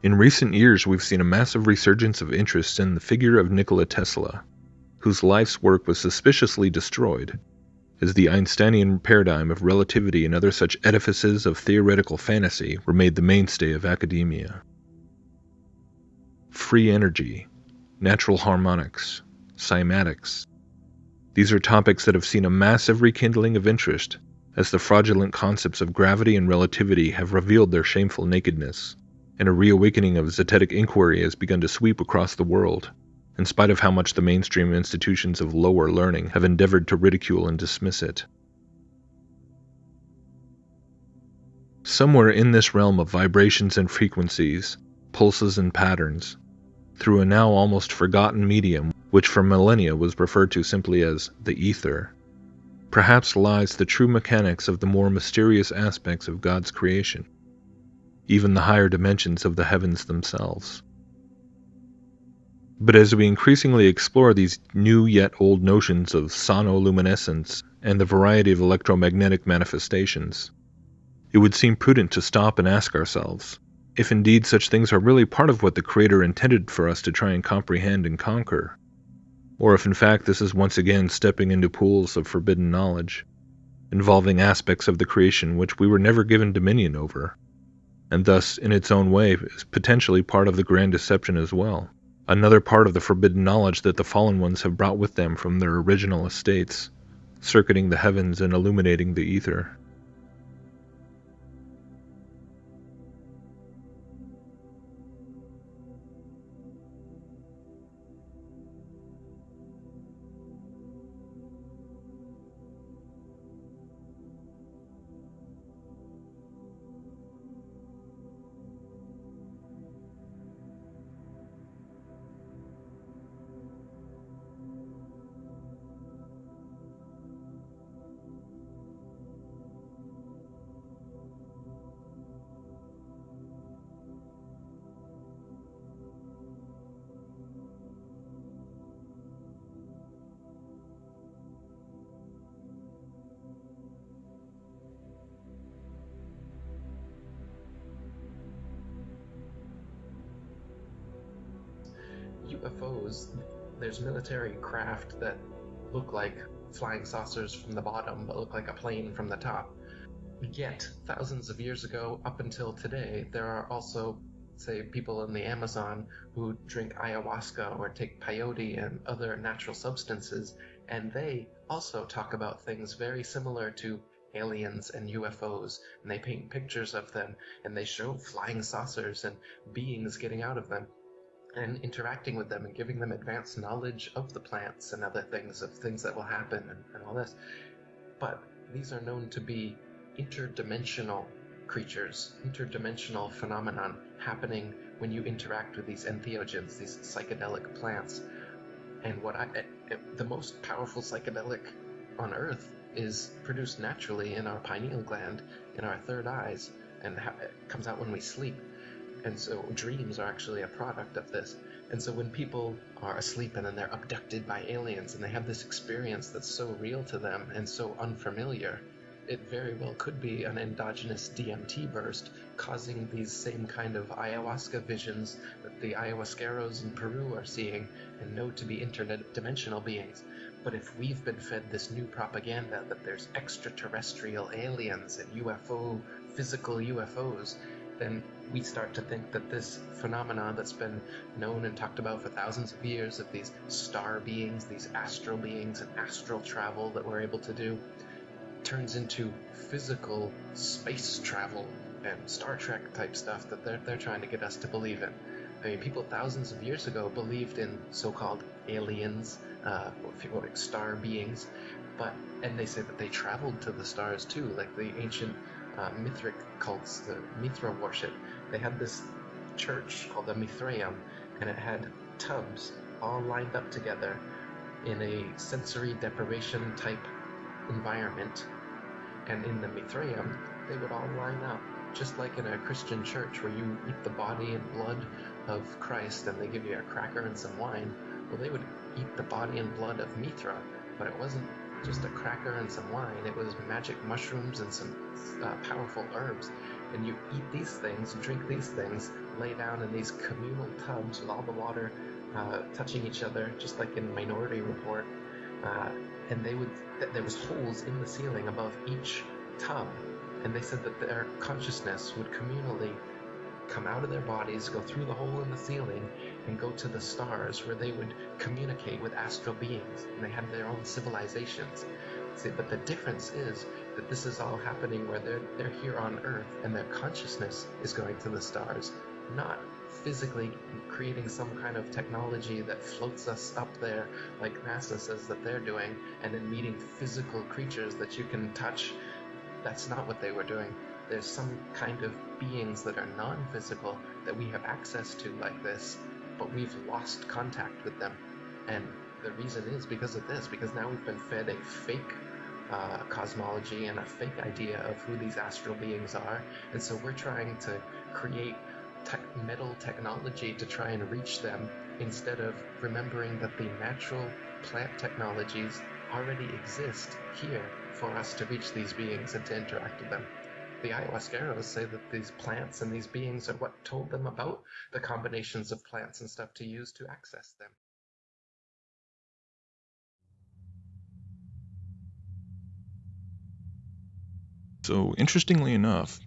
In recent years, we've seen a massive resurgence of interest in the figure of Nikola Tesla, whose life's work was suspiciously destroyed, as the Einsteinian paradigm of relativity and other such edifices of theoretical fantasy were made the mainstay of academia. Free energy, natural harmonics, cymatics. These are topics that have seen a massive rekindling of interest as the fraudulent concepts of gravity and relativity have revealed their shameful nakedness, and a reawakening of zetetic inquiry has begun to sweep across the world, in spite of how much the mainstream institutions of lower learning have endeavored to ridicule and dismiss it. Somewhere in this realm of vibrations and frequencies, pulses and patterns, through a now almost forgotten medium which for millennia was referred to simply as the ether, perhaps lies the true mechanics of the more mysterious aspects of God's creation, even the higher dimensions of the heavens themselves. But as we increasingly explore these new yet old notions of sonoluminescence and the variety of electromagnetic manifestations, it would seem prudent to stop and ask ourselves if indeed such things are really part of what the Creator intended for us to try and comprehend and conquer, or if in fact this is once again stepping into pools of forbidden knowledge, involving aspects of the creation which we were never given dominion over, and thus, in its own way, is potentially part of the grand deception as well. Another part of the forbidden knowledge that the fallen ones have brought with them from their original estates, circuiting the heavens and illuminating the ether. UFOs, there's military craft that look like flying saucers from the bottom but look like a plane from the top. Yet, thousands of years ago up until today, there are also, say, people in the Amazon who drink ayahuasca or take peyote and other natural substances, and they also talk about things very similar to aliens and UFOs, and they paint pictures of them, and they show flying saucers and beings getting out of them and interacting with them and giving them advanced knowledge of the plants and other things, of things that will happen and all this. But these are known to be interdimensional creatures, interdimensional phenomenon happening when you interact with these entheogens, these psychedelic plants. And the most powerful psychedelic on Earth is produced naturally in our pineal gland, in our third eyes, and it comes out when we sleep. And so dreams are actually a product of this. And so when people are asleep and then they're abducted by aliens and they have this experience that's so real to them and so unfamiliar, it very well could be an endogenous DMT burst causing these same kind of ayahuasca visions that the ayahuasqueros in Peru are seeing and know to be interdimensional beings. But if we've been fed this new propaganda that there's extraterrestrial aliens and physical UFOs, then we start to think that this phenomena that's been known and talked about for thousands of years, of these star beings, these astral beings and astral travel that we're able to do, turns into physical space travel and Star Trek type stuff that they're trying to get us to believe in. I mean, people thousands of years ago believed in so-called aliens, or like star beings, and they say that they traveled to the stars too, like the ancient Mithric cults, the Mithra worship. They had this church called the Mithraeum, and it had tubs all lined up together in a sensory deprivation type environment. And in the Mithraeum, they would all line up, just like in a Christian church where you eat the body and blood of Christ and they give you a cracker and some wine. Well, they would eat the body and blood of Mithra, but it wasn't just a cracker and some wine. It was magic mushrooms and some powerful herbs. And you eat these things, drink these things, lay down in these communal tubs with all the water touching each other, just like in Minority Report. And there was holes in the ceiling above each tub. And they said that their consciousness would communally come out of their bodies, go through the hole in the ceiling, and go to the stars where they would communicate with astral beings, and they had their own civilizations. See, but the difference is that this is all happening where they're here on Earth, and their consciousness is going to the stars, not physically creating some kind of technology that floats us up there like NASA says that they're doing, and then meeting physical creatures that you can touch. That's not what they were doing. There's some kind of beings that are non-physical that we have access to like this, but we've lost contact with them. And the reason is because of this, because now we've been fed a fake cosmology and a fake idea of who these astral beings are. And so we're trying to create metal technology to try and reach them, instead of remembering that the natural plant technologies already exist here for us to reach these beings and to interact with them. The ayahuasqueros say that these plants and these beings are what told them about the combinations of plants and stuff to use to access them. So, interestingly enough,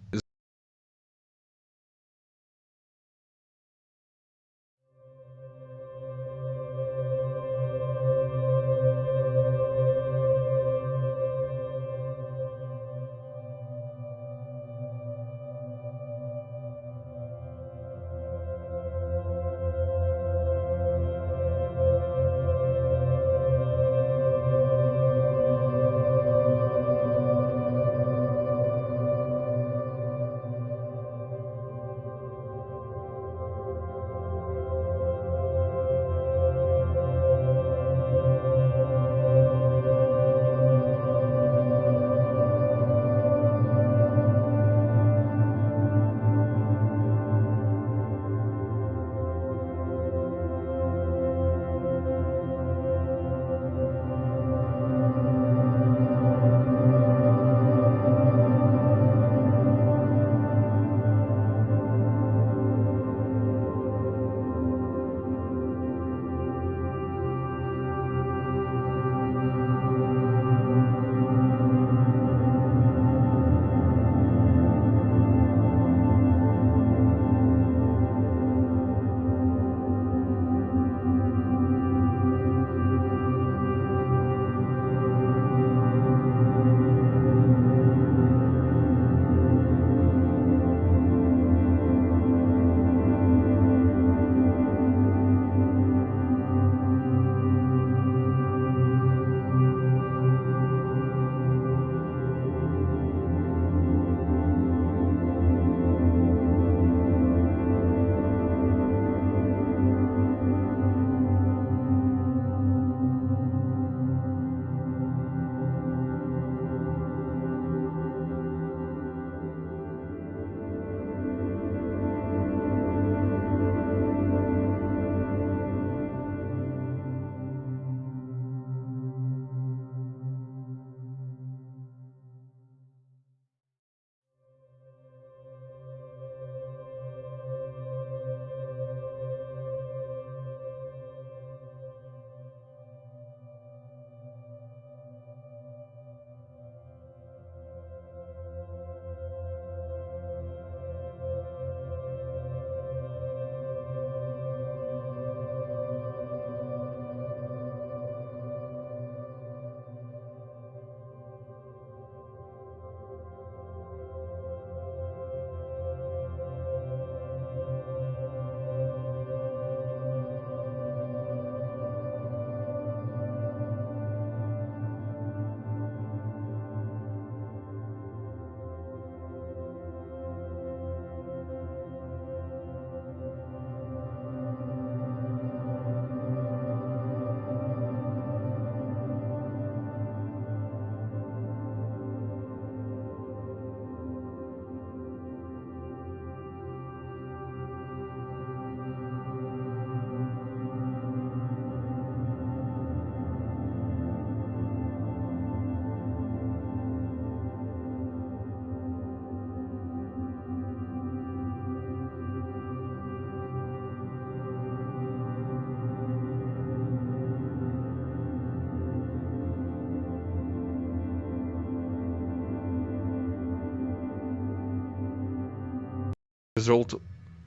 result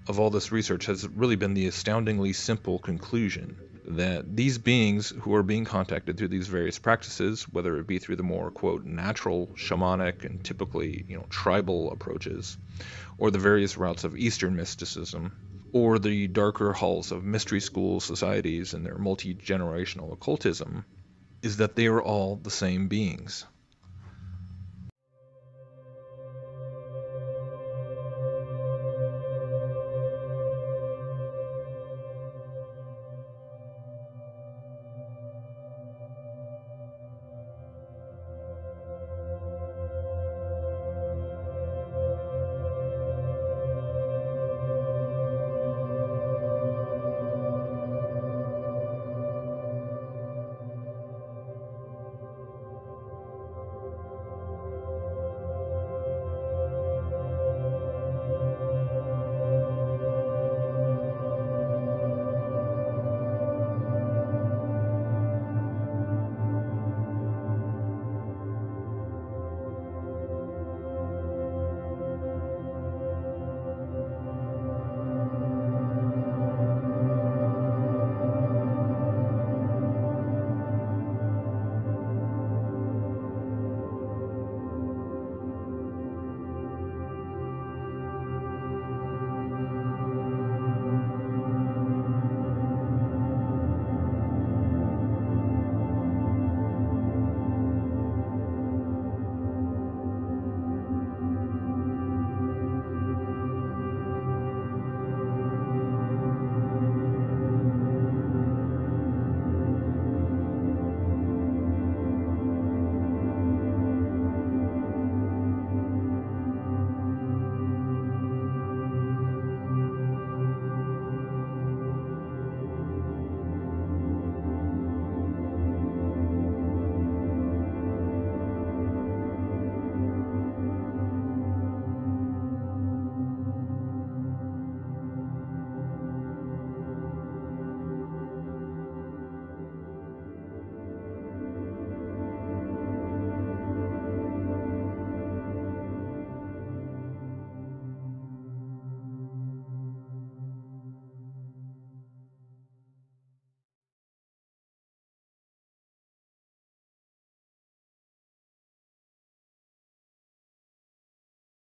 of all this research has really been the astoundingly simple conclusion that these beings who are being contacted through these various practices, whether it be through the more, quote, natural, shamanic, and typically, tribal approaches, or the various routes of Eastern mysticism, or the darker halls of mystery school societies and their multi-generational occultism, is that they are all the same beings.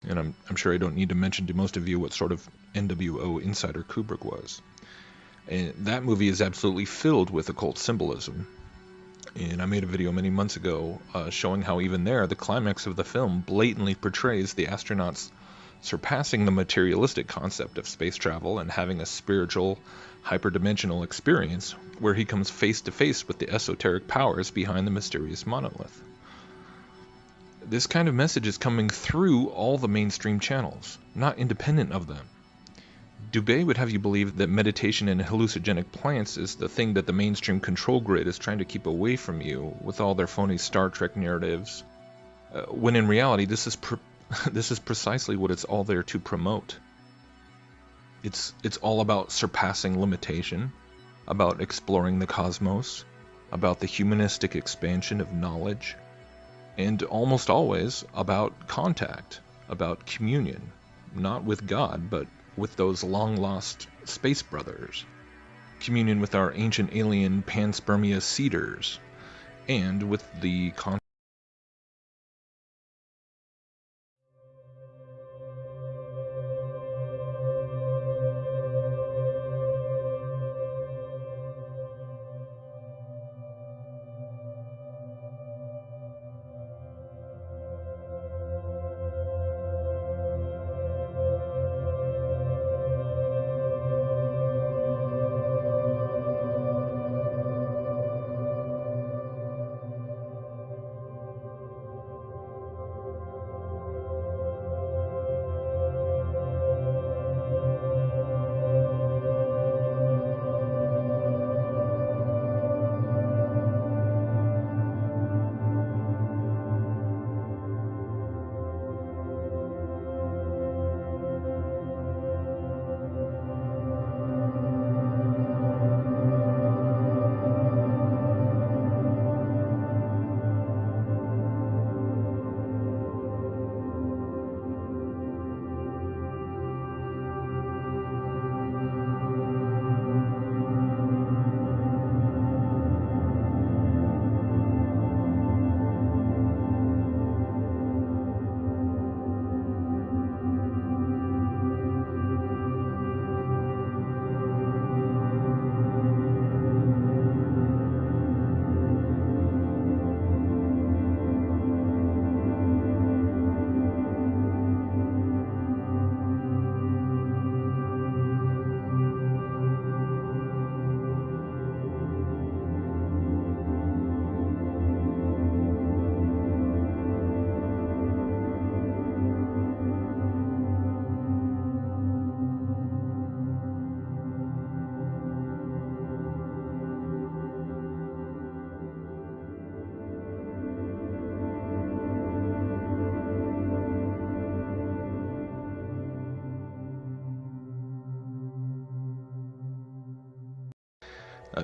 And I'm sure I don't need to mention to most of you what sort of NWO insider Kubrick was. And that movie is absolutely filled with occult symbolism. And I made a video many months ago showing how even there, the climax of the film blatantly portrays the astronauts surpassing the materialistic concept of space travel and having a spiritual, hyperdimensional experience where he comes face to face with the esoteric powers behind the mysterious monolith. This kind of message is coming through all the mainstream channels, not independent of them. Dubé would have you believe that meditation and hallucinogenic plants is the thing that the mainstream control grid is trying to keep away from you with all their phony Star Trek narratives, when in reality this is precisely what it's all there to promote. It's all about surpassing limitation, about exploring the cosmos, about the humanistic expansion of knowledge, and almost always about contact, about communion, not with God, but with those long-lost space brothers, communion with our ancient alien panspermia seeders, and with the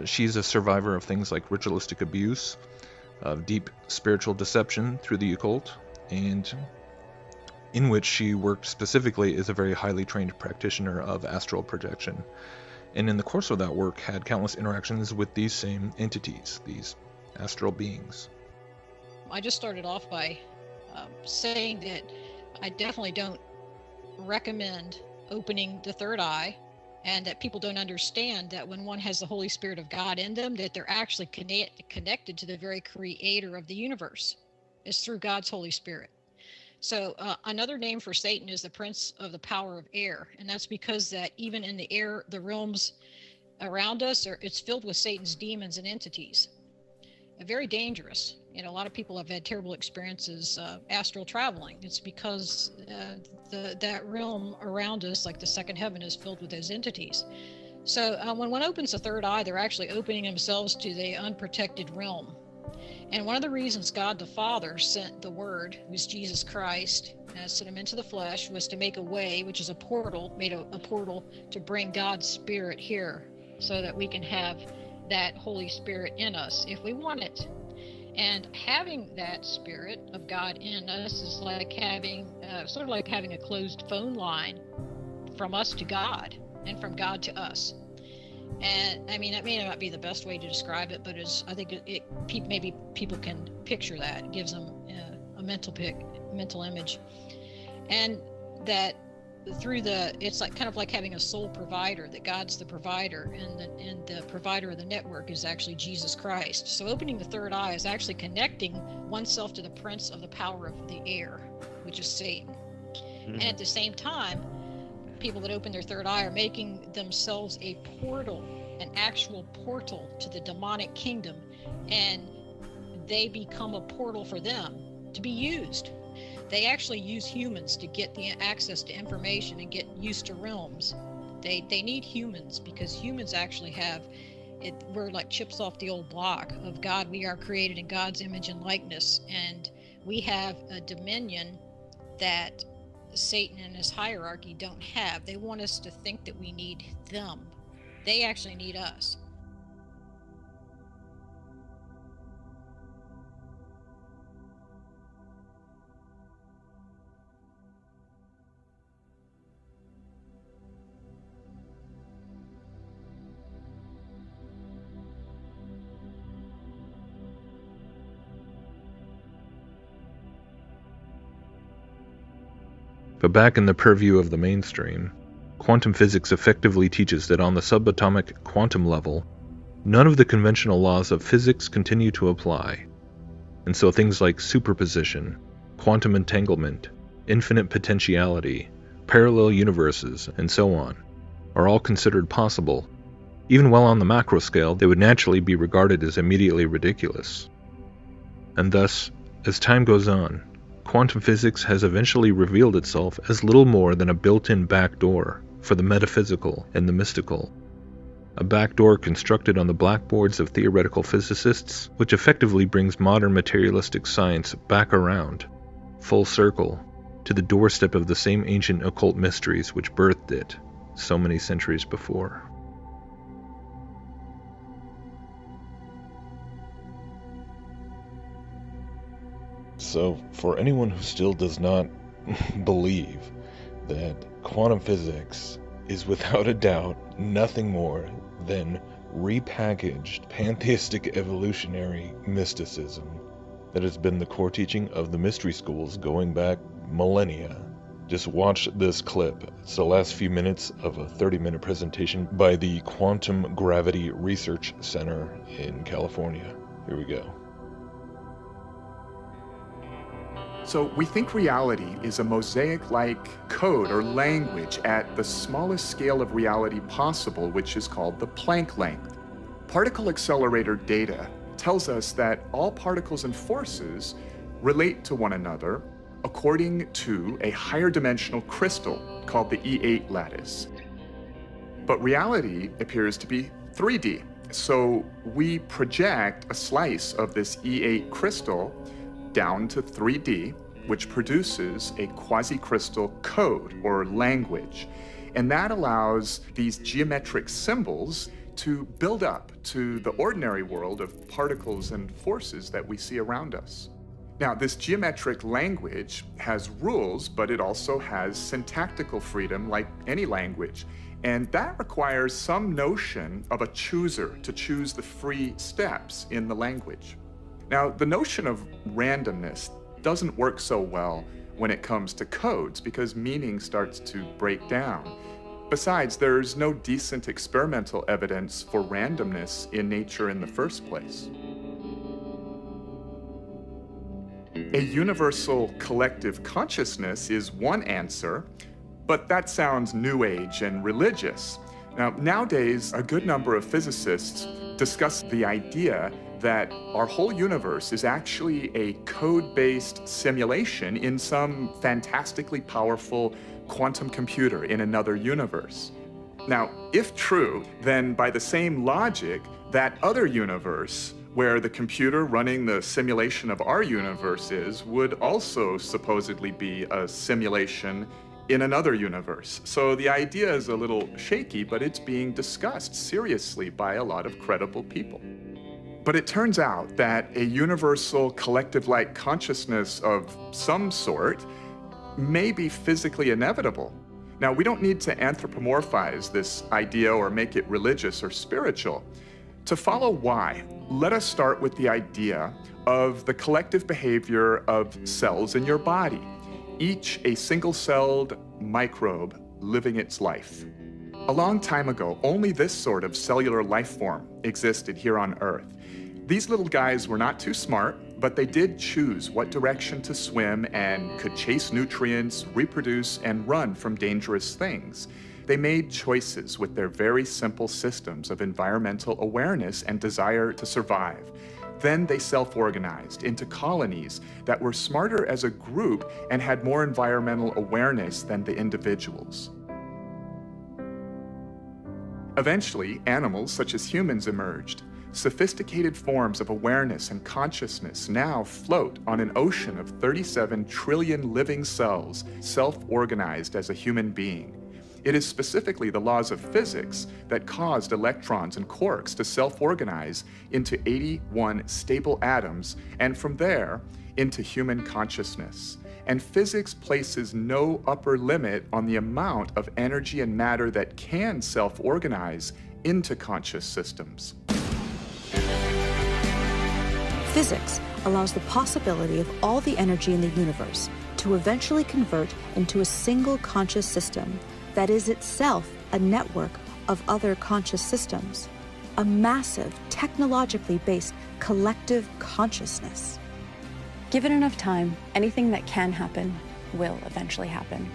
She's a survivor of things like ritualistic abuse, of deep spiritual deception through the occult, and in which she worked specifically as a very highly trained practitioner of astral projection. And in the course of that work had countless interactions with these same entities, these astral beings. I just started off by saying that I definitely don't recommend opening the third eye, and that people don't understand that when one has the Holy Spirit of God in them, that they're actually connected to the very creator of the universe. It's through God's Holy Spirit. So another name for Satan is the prince of the power of air. And that's because that even in the air, the realms around us, it's filled with Satan's demons and entities. Very dangerous. You know, a lot of people have had terrible experiences astral traveling. It's because that realm around us, like the second heaven, is filled with those entities. So when one opens the third eye, they're actually opening themselves to the unprotected realm. And one of the reasons God the Father sent the Word, who's Jesus Christ, sent him into the flesh, was to make a way, which is a portal, made a portal to bring God's Spirit here so that we can have that Holy Spirit in us if we want it. And having that Spirit of God in us is like having, sort of like having a closed phone line from us to God and from God to us. And I mean, that may not be the best way to describe it, but I think maybe people can picture that. It gives them a mental image. And that through it's like kind of like having a sole provider, that God's the provider, and the provider of the network is actually Jesus Christ. So opening the third eye is actually connecting oneself to the prince of the power of the air, which is Satan. Mm-hmm. And at the same time, people that open their third eye are making themselves a portal, an actual portal to the demonic kingdom, and they become a portal for them to be used. They actually use humans to get the access to information and get used to realms. They need humans because humans actually have it. We're like chips off the old block of God. We are created in God's image and likeness, and we have a dominion that Satan and his hierarchy don't have. They want us to think that we need them. They actually need us. But back in the purview of the mainstream, quantum physics effectively teaches that on the subatomic quantum level, none of the conventional laws of physics continue to apply. And so things like superposition, quantum entanglement, infinite potentiality, parallel universes, and so on, are all considered possible. Even while on the macro scale, they would naturally be regarded as immediately ridiculous. And thus, as time goes on, quantum physics has eventually revealed itself as little more than a built-in backdoor for the metaphysical and the mystical. A backdoor constructed on the blackboards of theoretical physicists, which effectively brings modern materialistic science back around, full circle, to the doorstep of the same ancient occult mysteries which birthed it so many centuries before. So, for anyone who still does not believe that quantum physics is without a doubt nothing more than repackaged pantheistic evolutionary mysticism that has been the core teaching of the mystery schools going back millennia, just watch this clip. It's the last few minutes of a 30-minute presentation by the Quantum Gravity Research Center in California. Here we go. So we think reality is a mosaic-like code or language at the smallest scale of reality possible, which is called the Planck length. Particle accelerator data tells us that all particles and forces relate to one another according to a higher dimensional crystal called the E8 lattice. But reality appears to be 3D. So we project a slice of this E8 crystal down to 3D, which produces a quasi-crystal code or language. And that allows these geometric symbols to build up to the ordinary world of particles and forces that we see around us. Now, this geometric language has rules, but it also has syntactical freedom like any language. And that requires some notion of a chooser to choose the free steps in the language. Now, the notion of randomness doesn't work so well when it comes to codes because meaning starts to break down. Besides, there's no decent experimental evidence for randomness in nature in the first place. A universal collective consciousness is one answer, but that sounds New Age and religious. Now, nowadays, a good number of physicists discuss the idea that our whole universe is actually a code-based simulation in some fantastically powerful quantum computer in another universe. Now, if true, then by the same logic, that other universe where the computer running the simulation of our universe is would also supposedly be a simulation in another universe. So the idea is a little shaky, but it's being discussed seriously by a lot of credible people. But it turns out that a universal collective-like consciousness of some sort may be physically inevitable. Now, we don't need to anthropomorphize this idea or make it religious or spiritual. To follow why, let us start with the idea of the collective behavior of cells in your body, each a single-celled microbe living its life. A long time ago, only this sort of cellular life form existed here on Earth. These little guys were not too smart, but they did choose what direction to swim and could chase nutrients, reproduce, and run from dangerous things. They made choices with their very simple systems of environmental awareness and desire to survive. Then they self-organized into colonies that were smarter as a group and had more environmental awareness than the individuals. Eventually, animals such as humans emerged. Sophisticated forms of awareness and consciousness now float on an ocean of 37 trillion living cells, self-organized as a human being. It is specifically the laws of physics that caused electrons and quarks to self-organize into 81 stable atoms, and from there, into human consciousness. And physics places no upper limit on the amount of energy and matter that can self-organize into conscious systems. Physics allows the possibility of all the energy in the universe to eventually convert into a single conscious system that is itself a network of other conscious systems, a massive, technologically based collective consciousness. Given enough time, anything that can happen will eventually happen.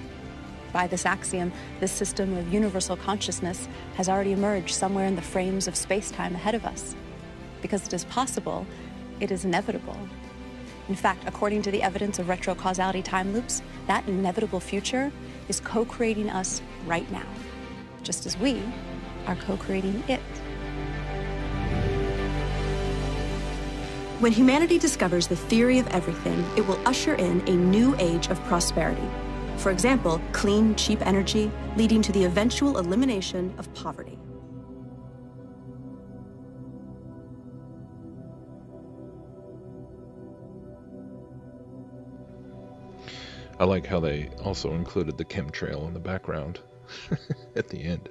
By this axiom, this system of universal consciousness has already emerged somewhere in the frames of space-time ahead of us. Because it is possible, it is inevitable. In fact, according to the evidence of retrocausality time loops, that inevitable future is co-creating us right now, just as we are co-creating it. When humanity discovers the theory of everything, it will usher in a new age of prosperity. For example, clean, cheap energy, leading to the eventual elimination of poverty. I like how they also included the chemtrail in the background at the end.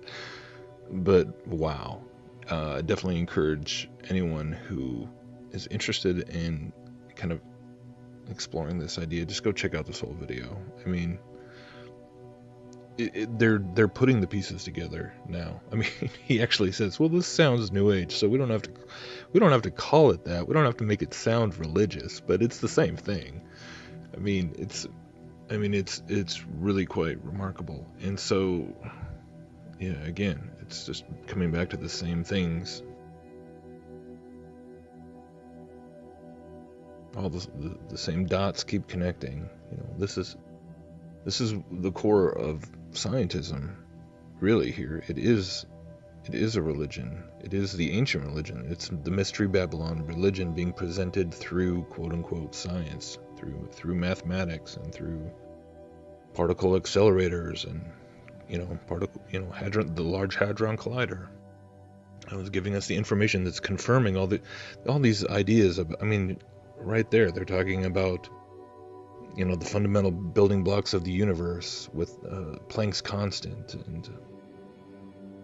But wow, definitely encourage anyone who is interested in kind of exploring this idea, just go check out this whole video. I mean, they're putting the pieces together now. I mean, he actually says, "Well, this sounds New Age, so we don't have to call it that. We don't have to make it sound religious, but it's the same thing." I mean, it's really quite remarkable. And so, yeah, again, it's just coming back to the same things. All the same dots keep connecting. You know, this is the core of scientism, really. Here, it is a religion. It is the ancient religion. It's the Mystery Babylon religion being presented through quote unquote science, through mathematics and through particle accelerators and the Large Hadron Collider. I was giving us the information that's confirming all these ideas of, I mean, right there, they're talking about, you know, the fundamental building blocks of the universe with Planck's constant. And,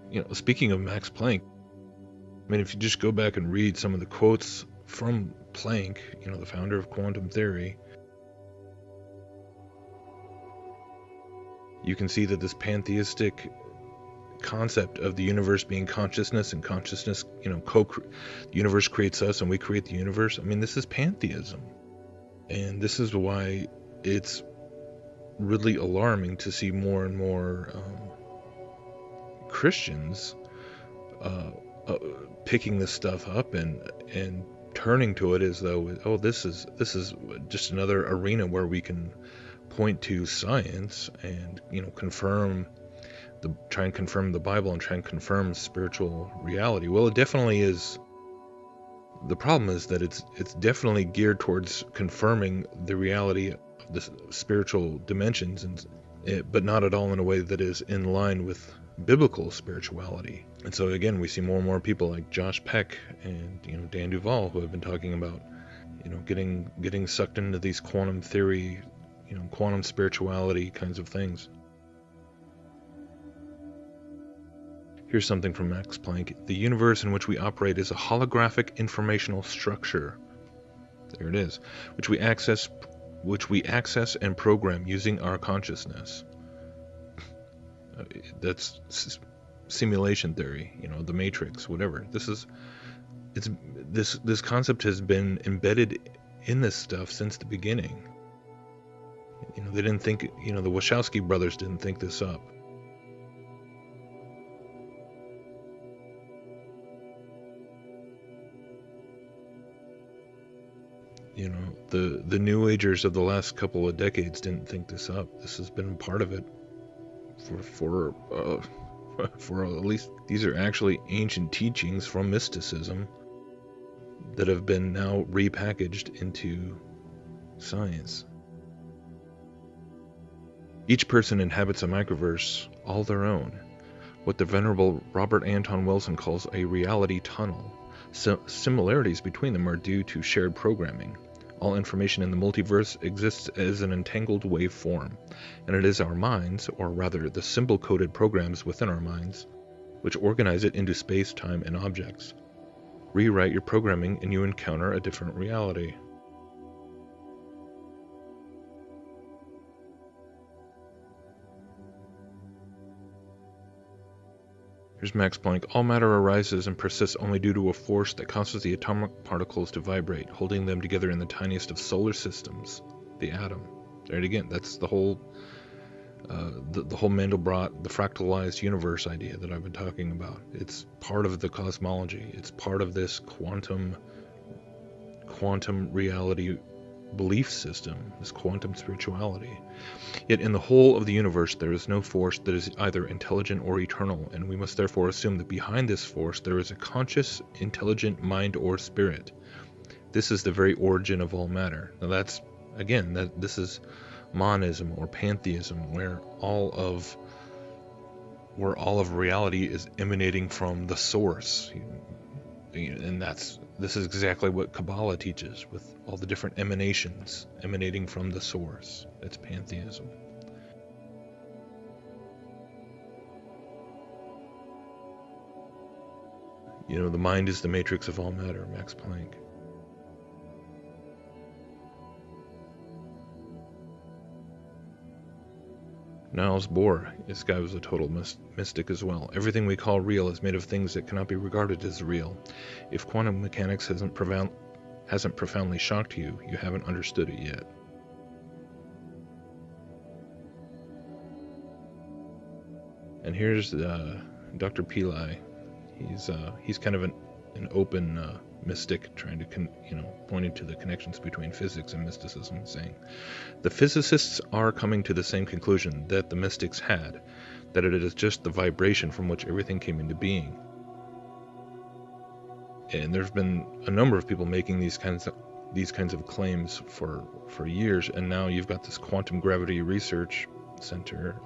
you know, speaking of Max Planck, I mean, if you just go back and read some of the quotes from Planck, you know, the founder of quantum theory, you can see that this pantheistic concept of the universe being consciousness, and consciousness, you know, the universe creates us and we create the universe. I mean, this is pantheism. And this is why it's really alarming to see more and more Christians picking this stuff up and turning to it as though, oh, this is just another arena where we can point to science and, you know, try and confirm the Bible and try and confirm spiritual reality. Well, it definitely is. The problem is that it's definitely geared towards confirming the reality of the spiritual dimensions, but not at all in a way that is in line with biblical spirituality. And so again, we see more and more people like Josh Peck and, you know, Dan Duvall, who have been talking about, you know, getting sucked into these quantum theory, you know, quantum spirituality kinds of things. Here's something from Max Planck. The universe in which we operate is a holographic informational structure. There it is, which we access and program using our consciousness. That's simulation theory, you know, the Matrix, whatever. This concept has been embedded in this stuff since the beginning. You know, they didn't think, you know, the Wachowski brothers didn't think this up. You know, the New Agers of the last couple of decades didn't think this up. This has been part of it for at least, these are actually ancient teachings from mysticism that have been now repackaged into science. Each person inhabits a microverse all their own, what the venerable Robert Anton Wilson calls a reality tunnel. Similarities between them are due to shared programming. All information in the multiverse exists as an entangled wave form, and it is our minds, or rather the symbol-coded programs within our minds, which organize it into space, time, and objects. Rewrite your programming and you encounter a different reality. Here's Max Planck. All matter arises and persists only due to a force that causes the atomic particles to vibrate, holding them together in the tiniest of solar systems, the atom. There it again. That's the whole Mandelbrot, the fractalized universe idea that I've been talking about. It's part of the cosmology. It's part of this quantum reality belief system, this quantum spirituality. Yet in the whole of the universe there is no force that is either intelligent or eternal, and we must therefore assume that behind this force there is a conscious, intelligent mind or spirit. This is the very origin of all matter. Now that's, again, this is monism or pantheism, where all of reality is emanating from the source. And this is exactly what Kabbalah teaches, with all the different emanations emanating from the source. It's pantheism. You know, the mind is the matrix of all matter, Max Planck. Niels Bohr, this guy was a total mystic as well. Everything we call real is made of things that cannot be regarded as real. If quantum mechanics hasn't profoundly shocked you, you haven't understood it yet. And here's Dr. Pillai. He's kind of an open mystic, trying to pointing to the connections between physics and mysticism, saying the physicists are coming to the same conclusion that the mystics had, that it is just the vibration from which everything came into being. And there's been a number of people making these kinds of claims for years, and now you've got this quantum gravity research center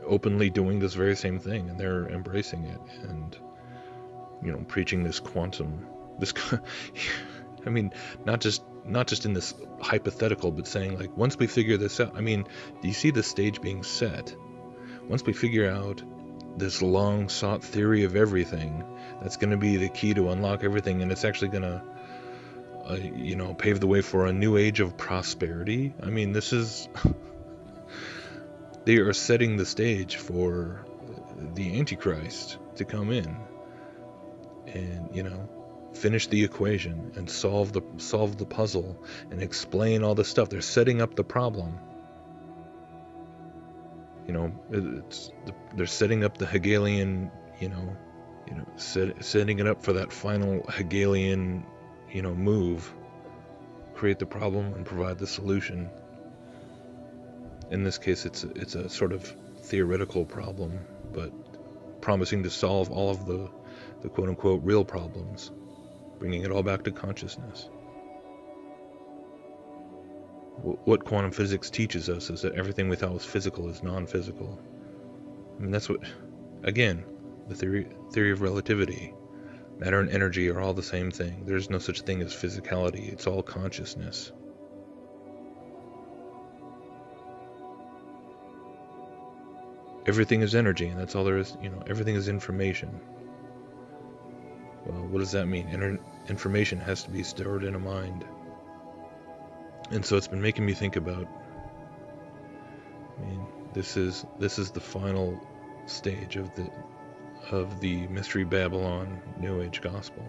openly doing this very same thing, and they're embracing it and, you know, preaching this quantum, this, I mean, not just in this hypothetical, but saying, like, once we figure this out, I mean, do you see the stage being set? Once we figure out this long sought theory of everything, that's going to be the key to unlock everything, and it's actually going to, you know, pave the way for a new age of prosperity. I mean, this is, they are setting the stage for the Antichrist to come in and, you know, finish the equation and solve the puzzle and explain all this stuff. They're setting up the problem. You know, they're setting up the Hegelian, setting it up for that final Hegelian, move. Create the problem and provide the solution. In this case, it's a sort of theoretical problem, but promising to solve all of the quote-unquote real problems, bringing it all back to consciousness. What quantum physics teaches us is that everything we thought was physical is non-physical. I mean, that's what, again, the theory of relativity. Matter and energy are all the same thing. There's no such thing as physicality. It's all consciousness. Everything is energy, and that's all there is. Everything is information. Well, what does that mean? Information has to be stored in a mind. And so it's been making me think about, this is the final stage of the Mystery Babylon New Age gospel.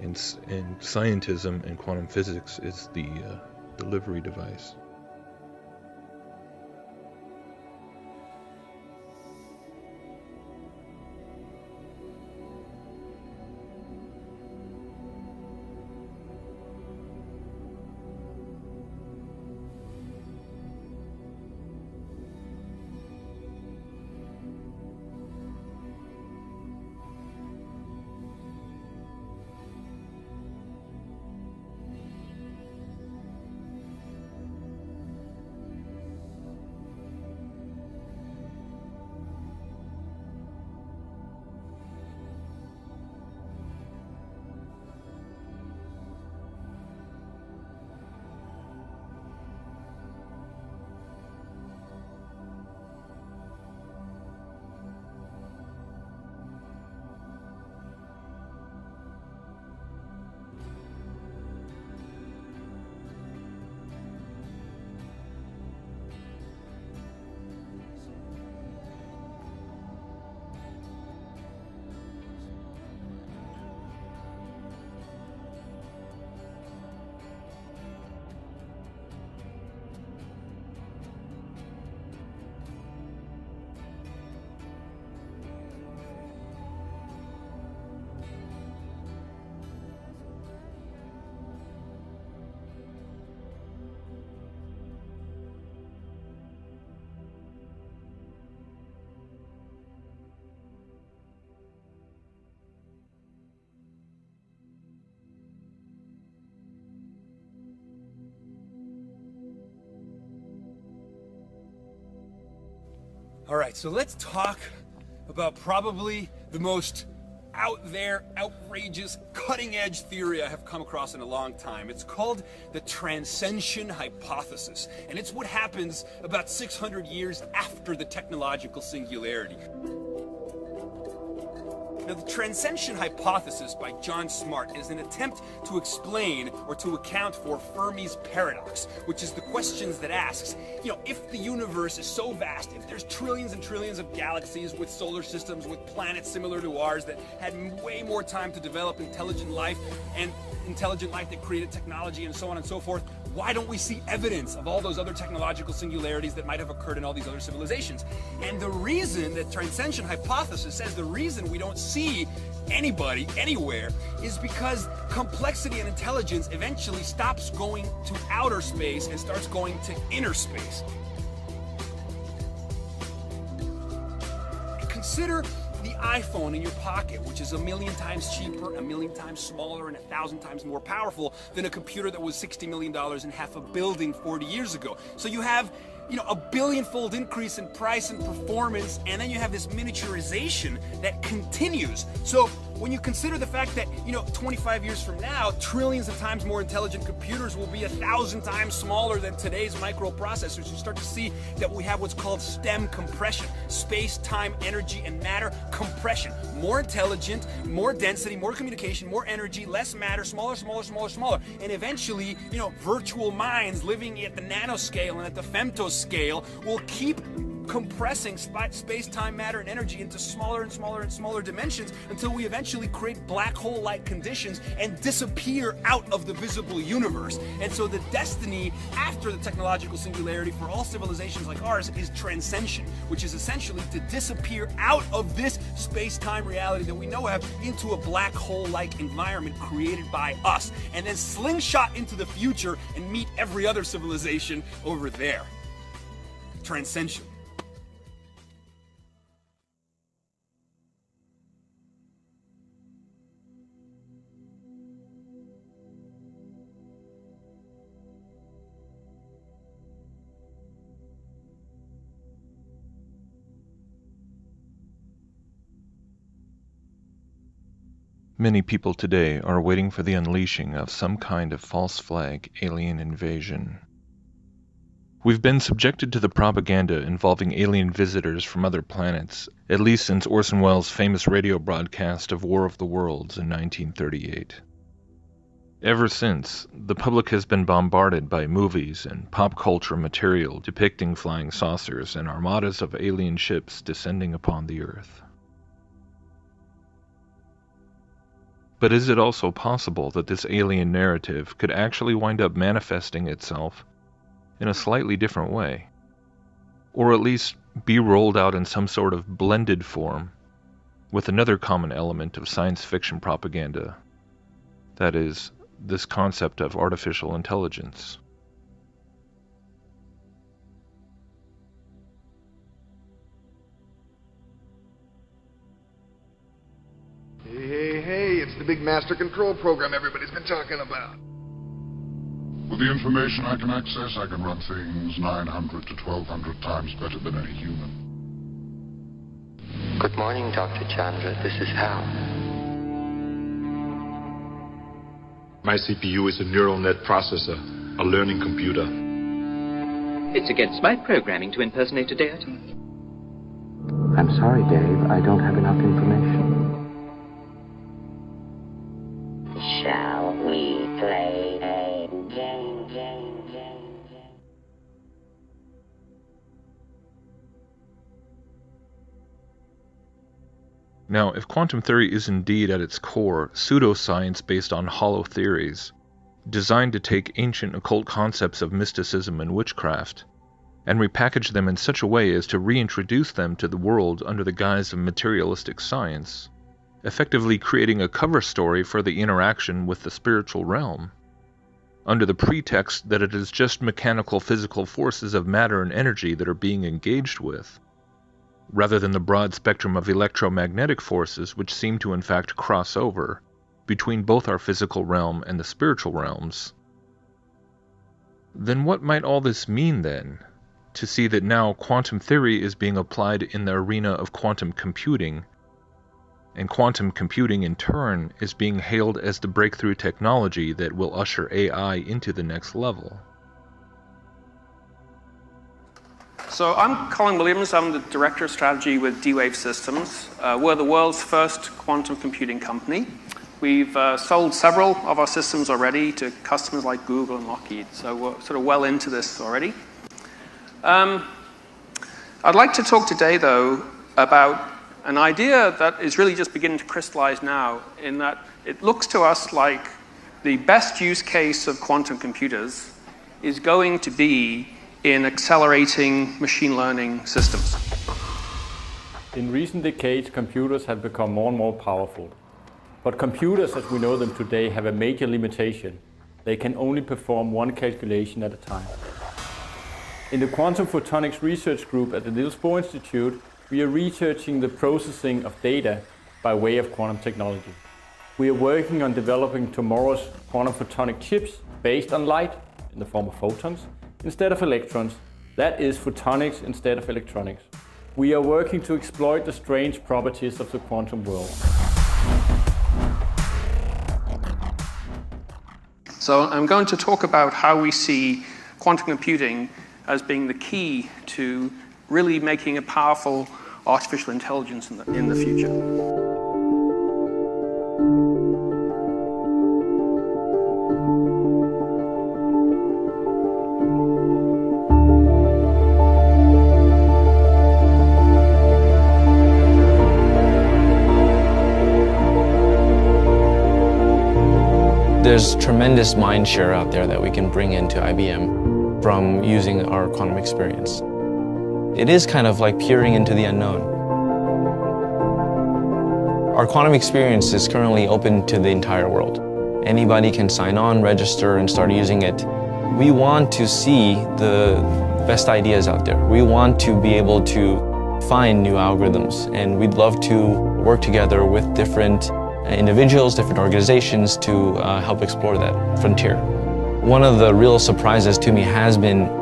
And scientism and quantum physics is the delivery device. All right, so let's talk about probably the most out there, outrageous, cutting-edge theory I have come across in a long time. It's called the transcension hypothesis, and it's what happens about 600 years after the technological singularity. Now, the transcension hypothesis by John Smart is an attempt to explain or to account for Fermi's paradox, which is the questions that asks, if the universe is so vast, if there's trillions and trillions of galaxies with solar systems, with planets similar to ours that had way more time to develop intelligent life, and intelligent life that created technology and so on and so forth, why don't we see evidence of all those other technological singularities that might have occurred in all these other civilizations? And the reason that transcension hypothesis says the reason we don't see anybody anywhere is because complexity and intelligence eventually stops going to outer space and starts going to inner space. Consider the iPhone in your pocket, which is 1,000,000 times cheaper, 1,000,000 times smaller, and 1,000 times more powerful than a computer that was $60 million and half a building 40 years ago. So you have, a billion-fold increase in price and performance, and then you have this miniaturization that continues. So when you consider the fact that, 25 years from now, trillions of times more intelligent computers will be 1,000 times smaller than today's microprocessors, you start to see that we have what's called STEM compression, space, time, energy, and matter compression. More intelligent, more density, more communication, more energy, less matter, smaller, smaller, smaller, smaller, and eventually, virtual minds living at the nanoscale and at the femtoscale will keep compressing space, time, matter, and energy into smaller and smaller and smaller dimensions until we eventually create black hole-like conditions and disappear out of the visible universe. And so the destiny after the technological singularity for all civilizations like ours is transcension, which is essentially to disappear out of this space-time reality that we know of into a black hole-like environment created by us, and then slingshot into the future and meet every other civilization over there. Transcension. Many people today are waiting for the unleashing of some kind of false flag alien invasion. We've been subjected to the propaganda involving alien visitors from other planets, at least since Orson Welles' famous radio broadcast of War of the Worlds in 1938. Ever since, the public has been bombarded by movies and pop culture material depicting flying saucers and armadas of alien ships descending upon the Earth. But is it also possible that this alien narrative could actually wind up manifesting itself in a slightly different way? Or at least be rolled out in some sort of blended form with another common element of science fiction propaganda, that is, this concept of artificial intelligence. Hey, it's the big master control program everybody's been talking about. With the information I can access, I can run things 900 to 1,200 times better than any human. Good morning, Dr. Chandra. This is Hal. My CPU is a neural net processor, a learning computer. It's against my programming to impersonate a deity. I'm sorry, Dave. I don't have enough information. Shall we play a game? Now, if quantum theory is indeed at its core pseudoscience based on hollow theories, designed to take ancient occult concepts of mysticism and witchcraft, and repackage them in such a way as to reintroduce them to the world under the guise of materialistic science, effectively creating a cover story for the interaction with the spiritual realm, under the pretext that it is just mechanical physical forces of matter and energy that are being engaged with, rather than the broad spectrum of electromagnetic forces which seem to in fact cross over between both our physical realm and the spiritual realms. Then what might all this mean then, to see that now quantum theory is being applied in the arena of quantum computing, and quantum computing in turn is being hailed as the breakthrough technology that will usher AI into the next level? So I'm Colin Williams. I'm the Director of Strategy with D-Wave Systems. We're the world's first quantum computing company. We've sold several of our systems already to customers like Google and Lockheed, so we're sort of well into this already. I'd like to talk today, though, about an idea that is really just beginning to crystallize now, in that it looks to us like the best use case of quantum computers is going to be in accelerating machine learning systems. In recent decades, computers have become more and more powerful. But computers, as we know them today, have a major limitation. They can only perform one calculation at a time. In the Quantum Photonics Research Group at the Niels Bohr Institute, we are researching the processing of data by way of quantum technology. We are working on developing tomorrow's quantum photonic chips based on light in the form of photons instead of electrons. That is photonics instead of electronics. We are working to exploit the strange properties of the quantum world. So I'm going to talk about how we see quantum computing as being the key to really making a powerful artificial intelligence in the future. There's tremendous mind share out there that we can bring into IBM from using our quantum experience. It is kind of like peering into the unknown. Our quantum experience is currently open to the entire world. Anybody can sign on, register, and start using it. We want to see the best ideas out there. We want to be able to find new algorithms, and we'd love to work together with different individuals, different organizations to help explore that frontier. One of the real surprises to me has been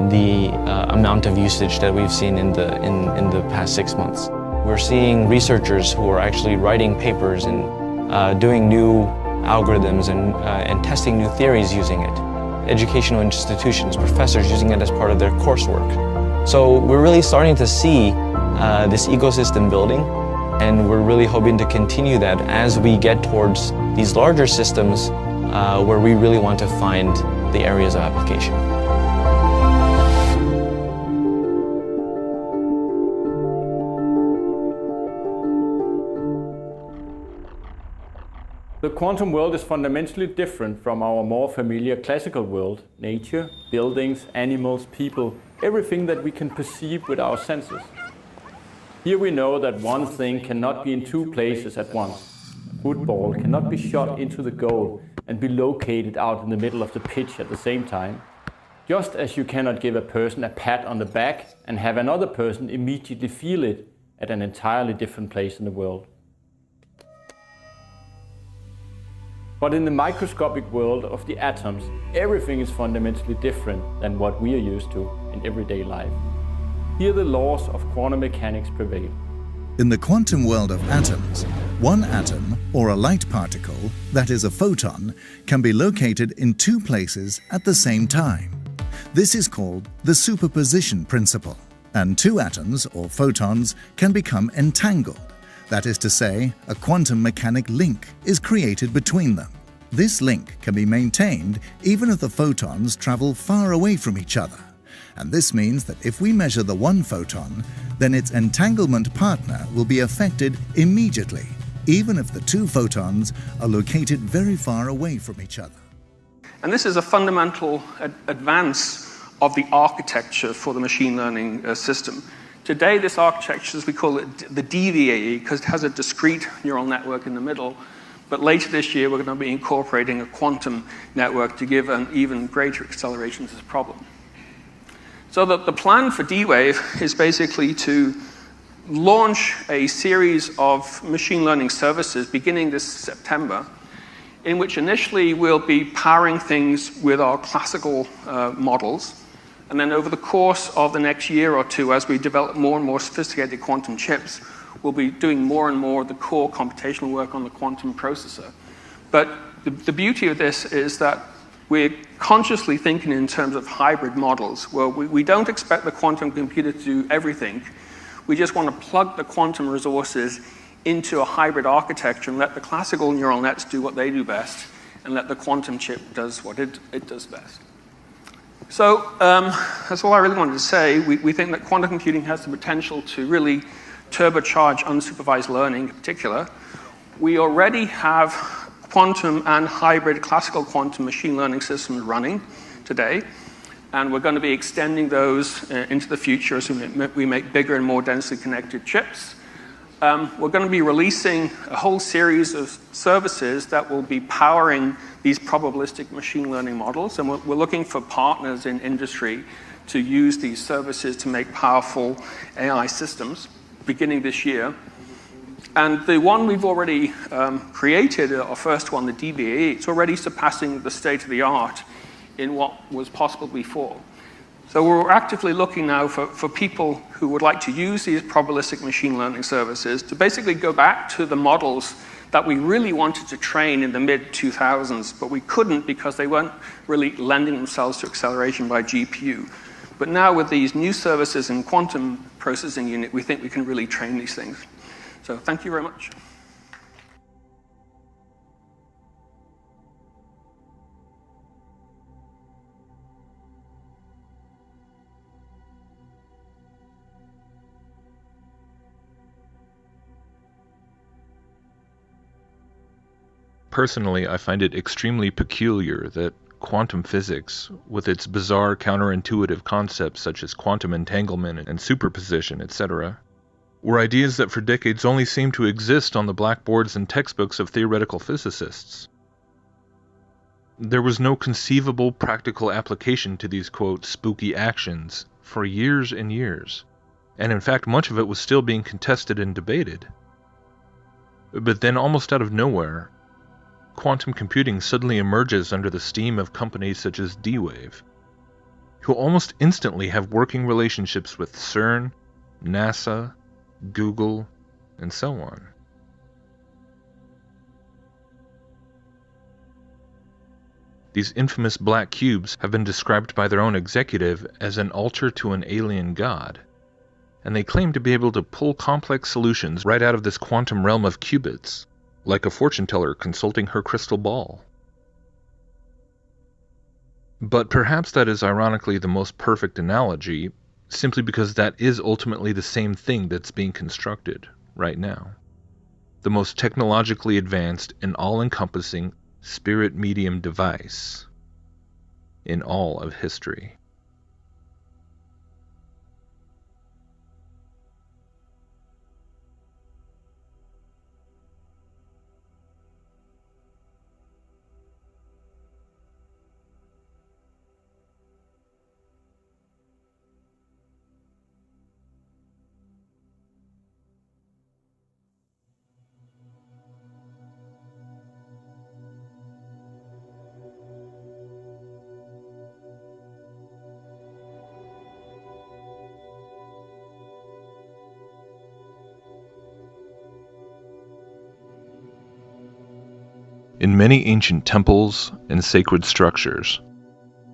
the amount of usage that we've seen in the past 6 months. We're seeing researchers who are actually writing papers and doing new algorithms and testing new theories using it. Educational institutions, professors using it as part of their coursework. So we're really starting to see this ecosystem building, and we're really hoping to continue that as we get towards these larger systems where we really want to find the areas of application. The quantum world is fundamentally different from our more familiar classical world: nature, buildings, animals, people, everything that we can perceive with our senses. Here we know that one thing cannot be in two places at once. A football cannot be shot into the goal and be located out in the middle of the pitch at the same time. Just as you cannot give a person a pat on the back and have another person immediately feel it at an entirely different place in the world. But in the microscopic world of the atoms, everything is fundamentally different than what we are used to in everyday life. Here the laws of quantum mechanics prevail. In the quantum world of atoms, one atom, or a light particle, that is a photon, can be located in two places at the same time. This is called the superposition principle. And two atoms, or photons, can become entangled. That is to say, a quantum mechanic link is created between them. This link can be maintained even if the photons travel far away from each other. And this means that if we measure the one photon, then its entanglement partner will be affected immediately, even if the two photons are located very far away from each other. And this is a fundamental advance of the architecture for the machine learning system. Today, this architecture, as we call it, the DVAE, because it has a discrete neural network in the middle. But later this year, we're going to be incorporating a quantum network to give an even greater acceleration to this problem. So the plan for D-Wave is basically to launch a series of machine learning services beginning this September, in which initially we'll be powering things with our classical models. And then over the course of the next year or two, as we develop more and more sophisticated quantum chips, we'll be doing more and more of the core computational work on the quantum processor. But the beauty of this is that we're consciously thinking in terms of hybrid models, where we don't expect the quantum computer to do everything. We just want to plug the quantum resources into a hybrid architecture and let the classical neural nets do what they do best, and let the quantum chip does what it does best. So that's all I really wanted to say. We think that quantum computing has the potential to really turbocharge unsupervised learning in particular. We already have quantum and hybrid classical quantum machine learning systems running today, and we're going to be extending those into the future as we make bigger and more densely connected chips. We're going to be releasing a whole series of services that will be powering these probabilistic machine learning models, and we're looking for partners in industry to use these services to make powerful AI systems. beginning this year. And the one we've already created, our first one, the DBAE, it's already surpassing the state of the art in what was possible before. So we're actively looking now for people who would like to use these probabilistic machine learning services to basically go back to the models that we really wanted to train in the mid-2000s, but we couldn't because they weren't really lending themselves to acceleration by GPU. But now with these new services in quantum processing unit, we think we can really train these things. So thank you very much. Personally, I find it extremely peculiar that quantum physics, with its bizarre counterintuitive concepts such as quantum entanglement and superposition, etc., were ideas that for decades only seemed to exist on the blackboards and textbooks of theoretical physicists. There was no conceivable practical application to these, quote, spooky actions for years and years, and in fact much of it was still being contested and debated. But then, almost out of nowhere, quantum computing suddenly emerges under the steam of companies such as D-Wave, who almost instantly have working relationships with CERN, NASA, Google, and so on. These infamous black cubes have been described by their own executive as an altar to an alien god, and they claim to be able to pull complex solutions right out of this quantum realm of qubits, like a fortune teller consulting her crystal ball. But perhaps that is ironically the most perfect analogy, simply because that is ultimately the same thing that's being constructed right now. The most technologically advanced and all-encompassing spirit medium device in all of history. In many ancient temples and sacred structures,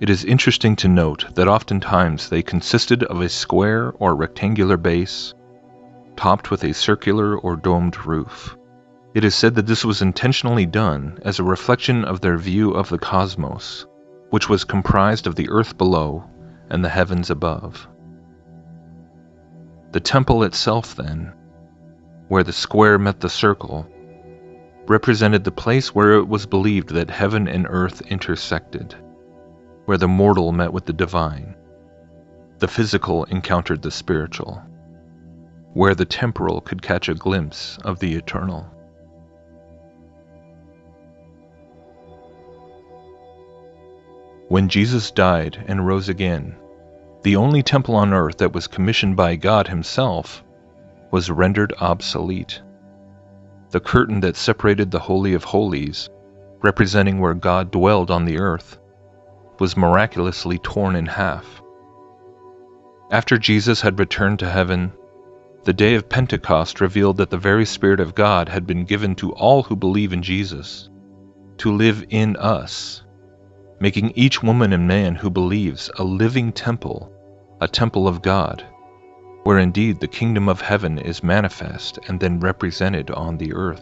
it is interesting to note that oftentimes they consisted of a square or rectangular base, topped with a circular or domed roof. It is said that this was intentionally done as a reflection of their view of the cosmos, which was comprised of the earth below and the heavens above. The temple itself, then, where the square met the circle, represented the place where it was believed that heaven and earth intersected, where the mortal met with the divine, the physical encountered the spiritual, where the temporal could catch a glimpse of the eternal. When Jesus died and rose again, the only temple on earth that was commissioned by God Himself was rendered obsolete. The curtain that separated the Holy of Holies, representing where God dwelled on the earth, was miraculously torn in half. After Jesus had returned to heaven, the day of Pentecost revealed that the very Spirit of God had been given to all who believe in Jesus, to live in us, making each woman and man who believes a living temple, a temple of God, where indeed the kingdom of heaven is manifest and then represented on the earth.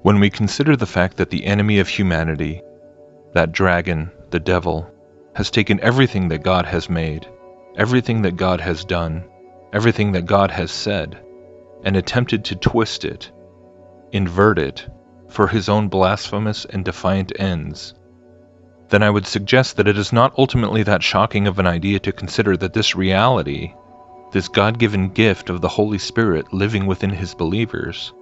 When we consider the fact that the enemy of humanity, that dragon, the devil, has taken everything that God has made, everything that God has done, everything that God has said, and attempted to twist it, invert it, for his own blasphemous and defiant ends, then I would suggest that it is not ultimately that shocking of an idea to consider that this reality, this God-given gift of the Holy Spirit living within His believers,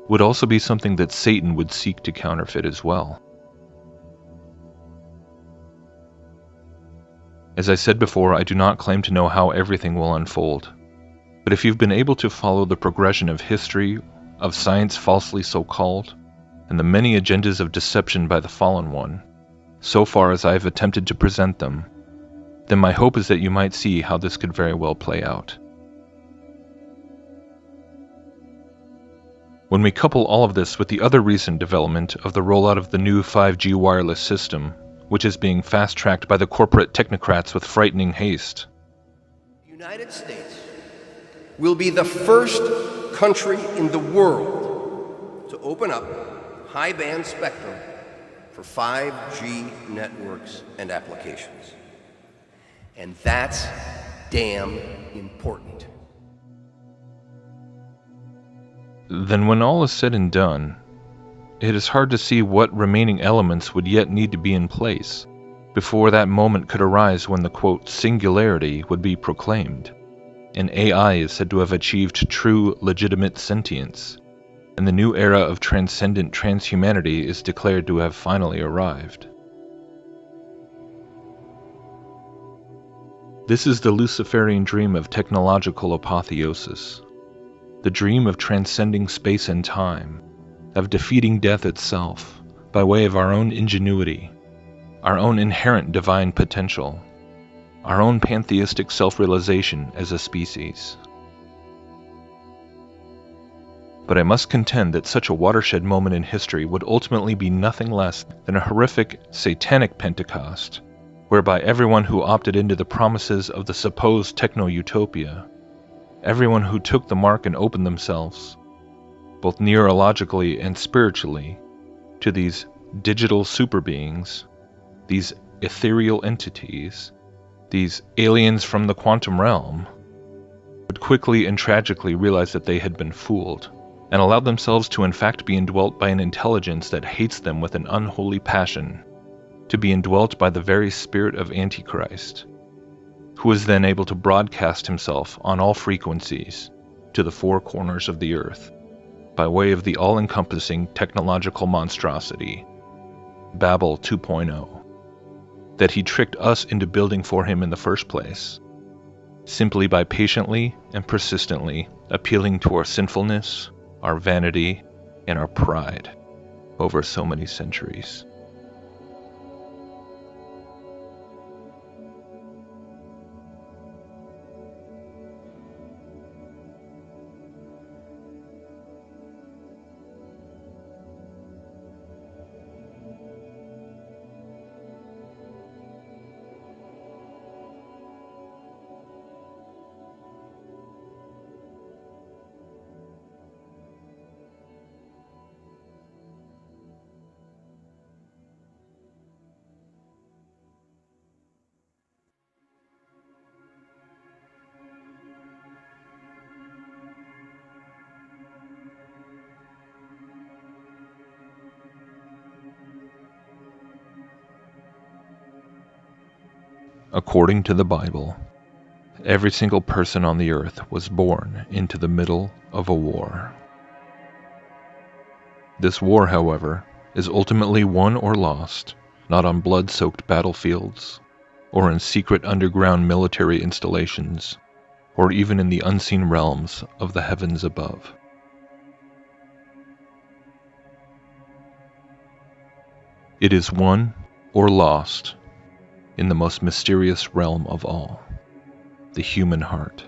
would also be something that Satan would seek to counterfeit as well. As I said before, I do not claim to know how everything will unfold. But if you've been able to follow the progression of history, of science falsely so-called, and the many agendas of deception by the fallen one, so far as I have attempted to present them, then my hope is that you might see how this could very well play out. When we couple all of this with the other recent development of the rollout of the new 5G wireless system, which is being fast-tracked by the corporate technocrats with frightening haste. The United States will be the first country in the world to open up high-band spectrum for 5G networks and applications. And that's damn important. Then when all is said and done, it is hard to see what remaining elements would yet need to be in place before that moment could arise when the, quote, singularity would be proclaimed, and AI is said to have achieved true, legitimate sentience, and the new era of transcendent transhumanity is declared to have finally arrived. This is the Luciferian dream of technological apotheosis, the dream of transcending space and time, of defeating death itself by way of our own ingenuity, our own inherent divine potential, our own pantheistic self-realization as a species. But I must contend that such a watershed moment in history would ultimately be nothing less than a horrific, satanic Pentecost, whereby everyone who opted into the promises of the supposed techno-utopia, everyone who took the mark and opened themselves, both neurologically and spiritually, to these digital superbeings, these ethereal entities, these aliens from the quantum realm, would quickly and tragically realize that they had been fooled, and allowed themselves to in fact be indwelt by an intelligence that hates them with an unholy passion, to be indwelt by the very spirit of Antichrist, who is then able to broadcast himself on all frequencies to the four corners of the earth, by way of the all-encompassing technological monstrosity, Babel 2.0, that he tricked us into building for him in the first place, simply by patiently and persistently appealing to our sinfulness, our vanity, and our pride over so many centuries. According to the Bible, every single person on the earth was born into the middle of a war. This war, however, is ultimately won or lost, not on blood-soaked battlefields, or in secret underground military installations, or even in the unseen realms of the heavens above. It is won or lost in the most mysterious realm of all, the human heart.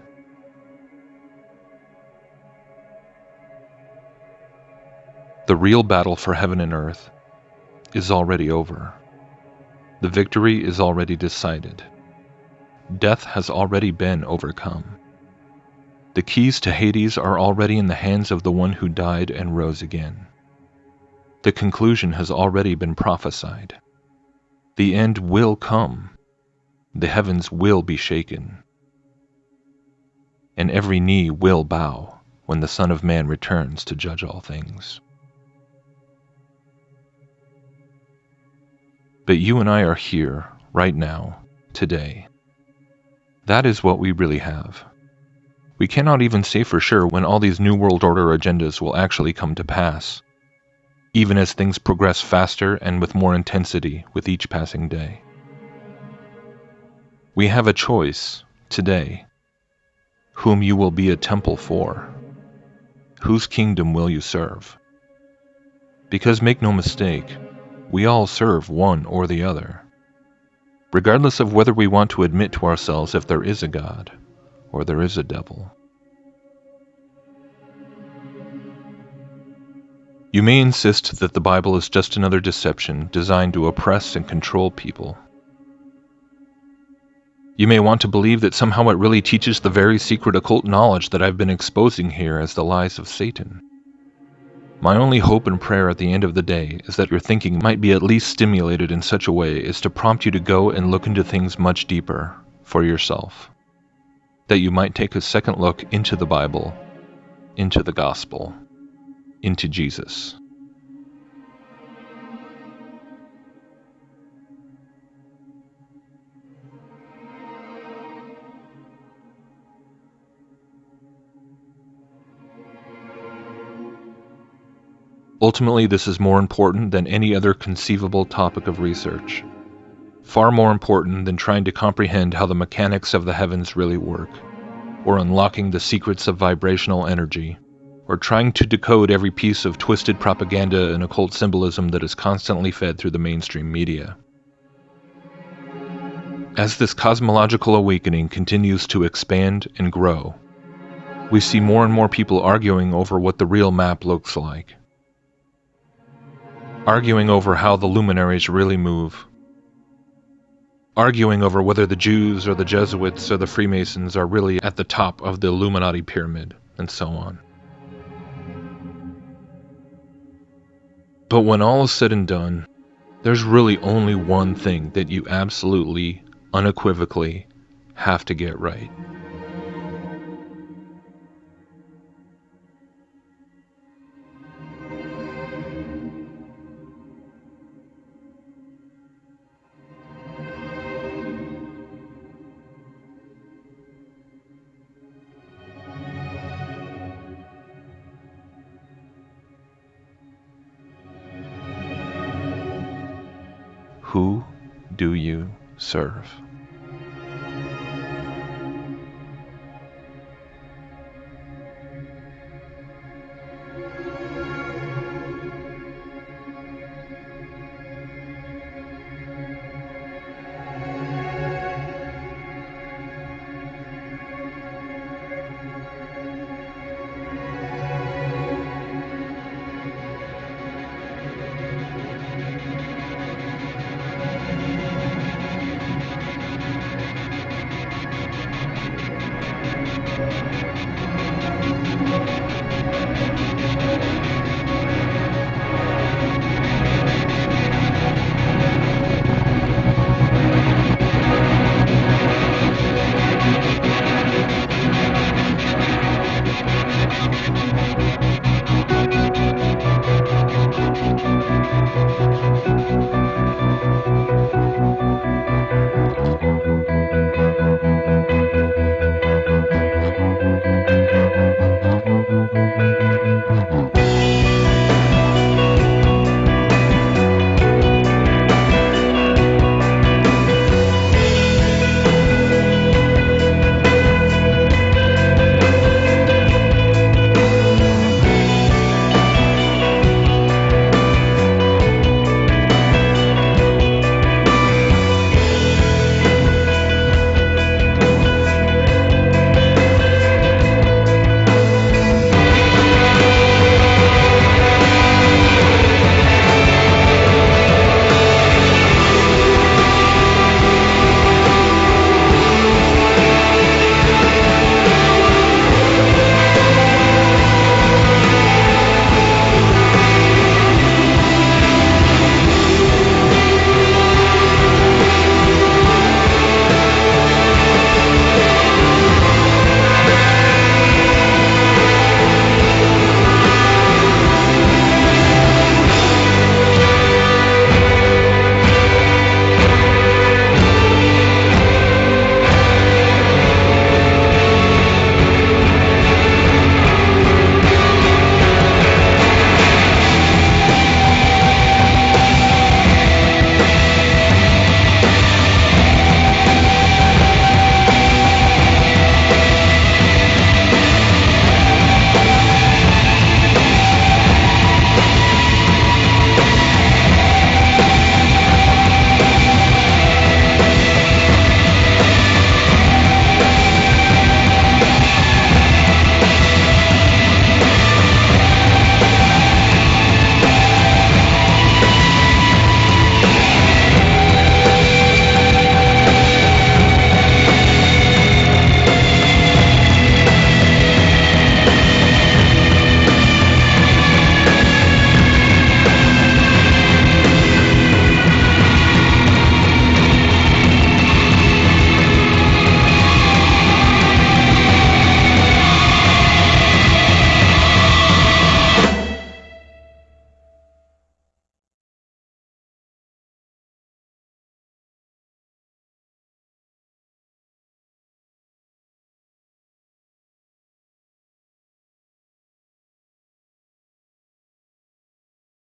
The real battle for heaven and earth is already over. The victory is already decided. Death has already been overcome. The keys to Hades are already in the hands of the one who died and rose again. The conclusion has already been prophesied. The end will come. The heavens will be shaken. And every knee will bow when the Son of Man returns to judge all things. But you and I are here, right now, today. That is what we really have. We cannot even say for sure when all these New World Order agendas will actually come to pass, even as things progress faster and with more intensity with each passing day. We have a choice today. Whom you will be a temple for. Whose kingdom will you serve? Because make no mistake, we all serve one or the other, regardless of whether we want to admit to ourselves if there is a God or there is a devil. You may insist that the Bible is just another deception designed to oppress and control people. You may want to believe that somehow it really teaches the very secret occult knowledge that I've been exposing here as the lies of Satan. My only hope and prayer at the end of the day is that your thinking might be at least stimulated in such a way as to prompt you to go and look into things much deeper for yourself. That you might take a second look into the Bible, into the gospel, into Jesus. Ultimately, this is more important than any other conceivable topic of research. Far more important than trying to comprehend how the mechanics of the heavens really work, or unlocking the secrets of vibrational energy, or trying to decode every piece of twisted propaganda and occult symbolism that is constantly fed through the mainstream media. As this cosmological awakening continues to expand and grow, we see more and more people arguing over what the real map looks like. Arguing over how the luminaries really move. Arguing over whether the Jews or the Jesuits or the Freemasons are really at the top of the Illuminati pyramid, and so on. But when all is said and done, there's really only one thing that you absolutely, unequivocally have to get right. Who do you serve?